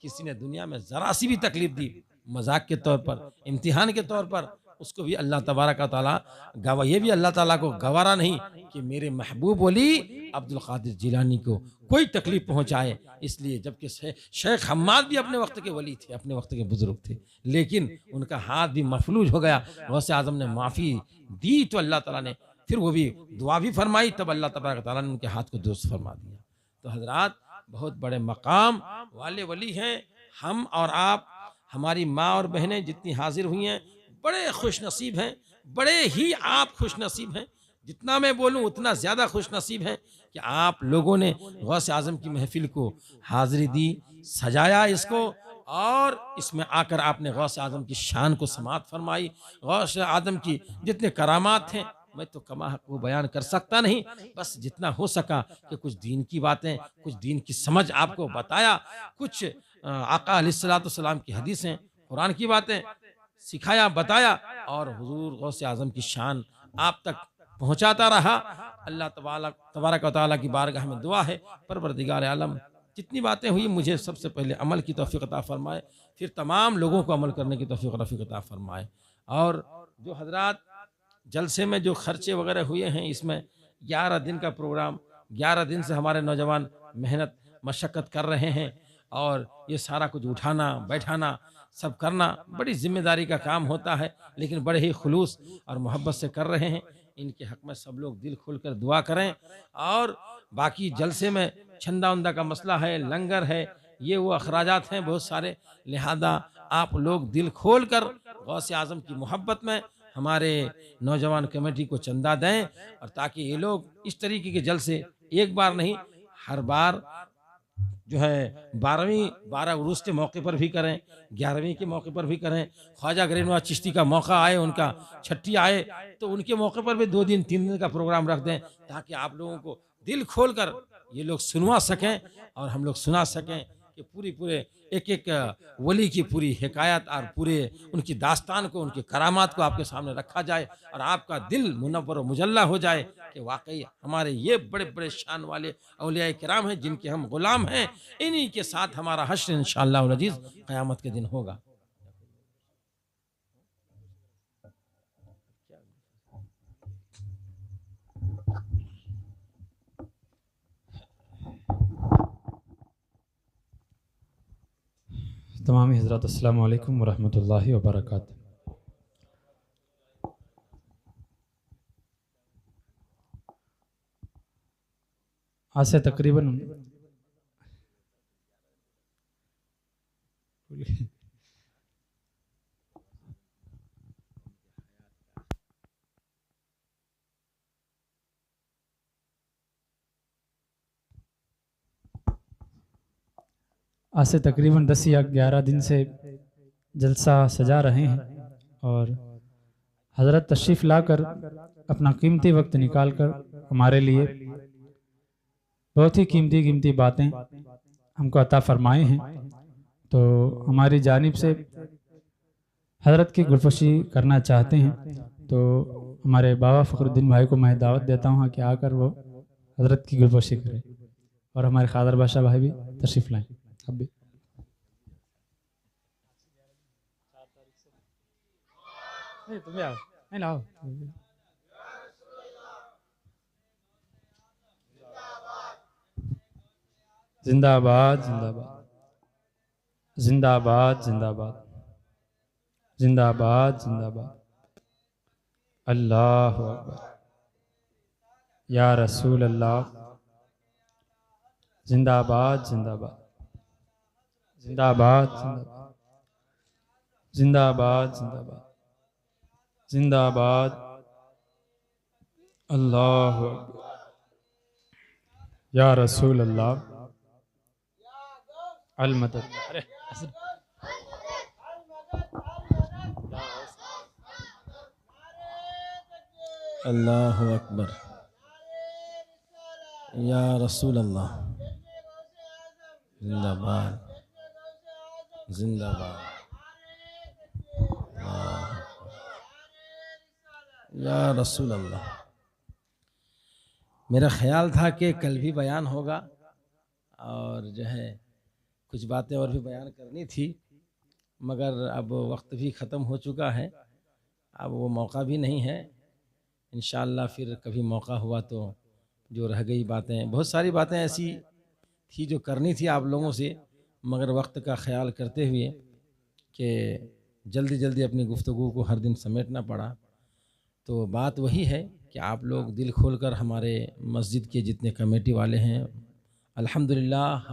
किसी ने दुनिया में जरा सी भी तकलीफ दी, मजाक के तौर पर, इम्तिहान के तौर पर, उसको भी अल्लाह तबारक व तआला गवा, ये भी अल्लाह ताला को गवारा नहीं कि मेरे महबूब वली अब्दुल कादिर जिलानी को कोई तकलीफ पहुंचाए। इसलिए जबकि शेख हम्माद भी अपने वक्त के वली थे, अपने वक्त के बुजुर्ग थे, लेकिन उनका हाथ भी मफलूज हो गया। गौसे आजम ने माफ़ी दी तो अल्लाह ताला ने फिर वो भी दुआ भी फरमाई, तब अल्लाह तबारक व तआला ने उनके हाथ को दुरुस्त फरमा दिया। तो हजरात, बहुत बड़े मकाम वाले वली हैं हम और आप। हमारी माँ और बहनें जितनी हाजिर हुई हैं बड़े खुश नसीब हैं, बड़े ही आप खुश नसीब हैं। जितना मैं बोलूं उतना ज़्यादा खुश नसीब हैं कि आप लोगों ने गौसे आज़म की महफिल को हाजिरी दी, सजाया इसको, और इसमें आकर आपने गौसे आज़म की शान को समात फरमाई। गौसे आज़म की जितने करामात हैं मैं तो कमा हक वो बयान कर सकता नहीं, बस जितना हो सका कि कुछ दीन की बातें, कुछ दीन की समझ आपको बताया, कुछ आका अलैहिस्सलाम की हदीसें, कुरान की बातें सिखाया, बताया, और हुजूर गौसे आज़म की शान आप तक पहुंचाता रहा। अल्लाह तबारक व तआला की बारगाह में दुआ है, परवरदिगार आलम जितनी बातें हुई मुझे सबसे पहले अमल की तौफीक अता फरमाए, फिर तमाम लोगों को अमल करने की तौफीक अता फरमाए। और जो हजरात जलसे में जो खर्चे वगैरह हुए हैं, इसमें 11 दिन का प्रोग्राम, 11 दिन से हमारे नौजवान मेहनत मशक्क़त कर रहे हैं, और ये सारा कुछ उठाना बैठाना सब करना बड़ी जिम्मेदारी का काम होता है, लेकिन बड़े ही खुलूस और मोहब्बत से कर रहे हैं। इनके हक़ में सब लोग दिल खोल कर दुआ करें। और बाकी जलसे में छंदा उंदा का मसला है, लंगर है, ये वो अखराजात हैं बहुत सारे, लिहाजा आप लोग दिल खोल कर गौसे आज़म की मोहब्बत में हमारे नौजवान कमेटी को चंदा दें, और ताकि ये लोग इस तरीके के जलसे एक बार नहीं हर बार जो है 12 उरूस के मौके पर भी करें, 11वीं के मौके पर भी करें, ख्वाजा गरीबनवाज चिश्ती का मौका आए, उनका छठी आए, तो उनके मौके पर भी 2 दिन 3 दिन का प्रोग्राम रख दें, ताकि आप लोगों को दिल खोल कर ये लोग सुनवा सकें और हम लोग सुना सकें कि पूरे एक एक वली की पूरी हिकायत और पूरे उनकी दास्तान को, उनकी करामात को आपके सामने रखा जाए, और आपका दिल मुनव्वर व मुजल्ला हो जाए कि वाकई हमारे ये बड़े बड़े शान वाले औलिया किराम हैं जिनके हम गुलाम हैं, इन्हीं के साथ हमारा हश्र इंशाअल्लाह अज़ीज़ क़यामत के दिन होगा। तमाम हज़रात अस्सलामु अलैकुम वरहमतुल्लाहि वबरकातुहू। आज से तकरीबन आज से तकरीबन 10 या 11 दिन से जलसा सजा रहे हैं, और हज़रत तशरीफ़ लाकर अपना कीमती वक्त निकाल कर हमारे लिए बहुत ही कीमती बातें हमको अता फरमाए हैं। तो हमारी जानिब से हज़रत की गुलफशी करना चाहते हैं, तो हमारे बाबा फ़खरुद्दीन भाई को मैं दावत देता हूँ कि आकर वो हज़रत की गुलफशी करें, और हमारे खादर बादशाह भाई भी तशरीफ़ लाएँ। अब भी तुम्हें आओ, नहीं लाओ। जिंदाबाद जिंदाबाद जिंदाबाद जिंदाबाद जिंदाबाद जिंदाबाद। अल्लाहु अकबर, या रसूल अल्लाह। जिंदाबाद जिंदाबाद जिंदाबाद जिंदाबाद जिंदाबाद जिंदाबाद। अल्लाहु अकबर, या रसूल अल्लाह। अल मदद। अरे अल्लाहु अकबर, या रसूल अल्लाह। जिंदाबाद जिंदाबाद, या रसूल अल्लाह। मेरा ख्याल था कि कल भी बयान होगा, और जो है कुछ बातें और भी बयान करनी थी, मगर अब वक्त भी ख़त्म हो चुका है। अब वो मौका भी नहीं है। इंशाअल्लाह फिर कभी मौका हुआ तो जो रह गई बातें, बहुत सारी बातें ऐसी थी जो करनी थी आप लोगों से, मगर वक्त का ख्याल करते हुए कि जल्दी जल्दी अपनी गुफ्तगू को हर दिन समेटना पड़ा। तो बात वही है कि आप लोग दिल खोलकर हमारे मस्जिद के जितने कमेटी वाले हैं, अल्हम्दुलिल्लाह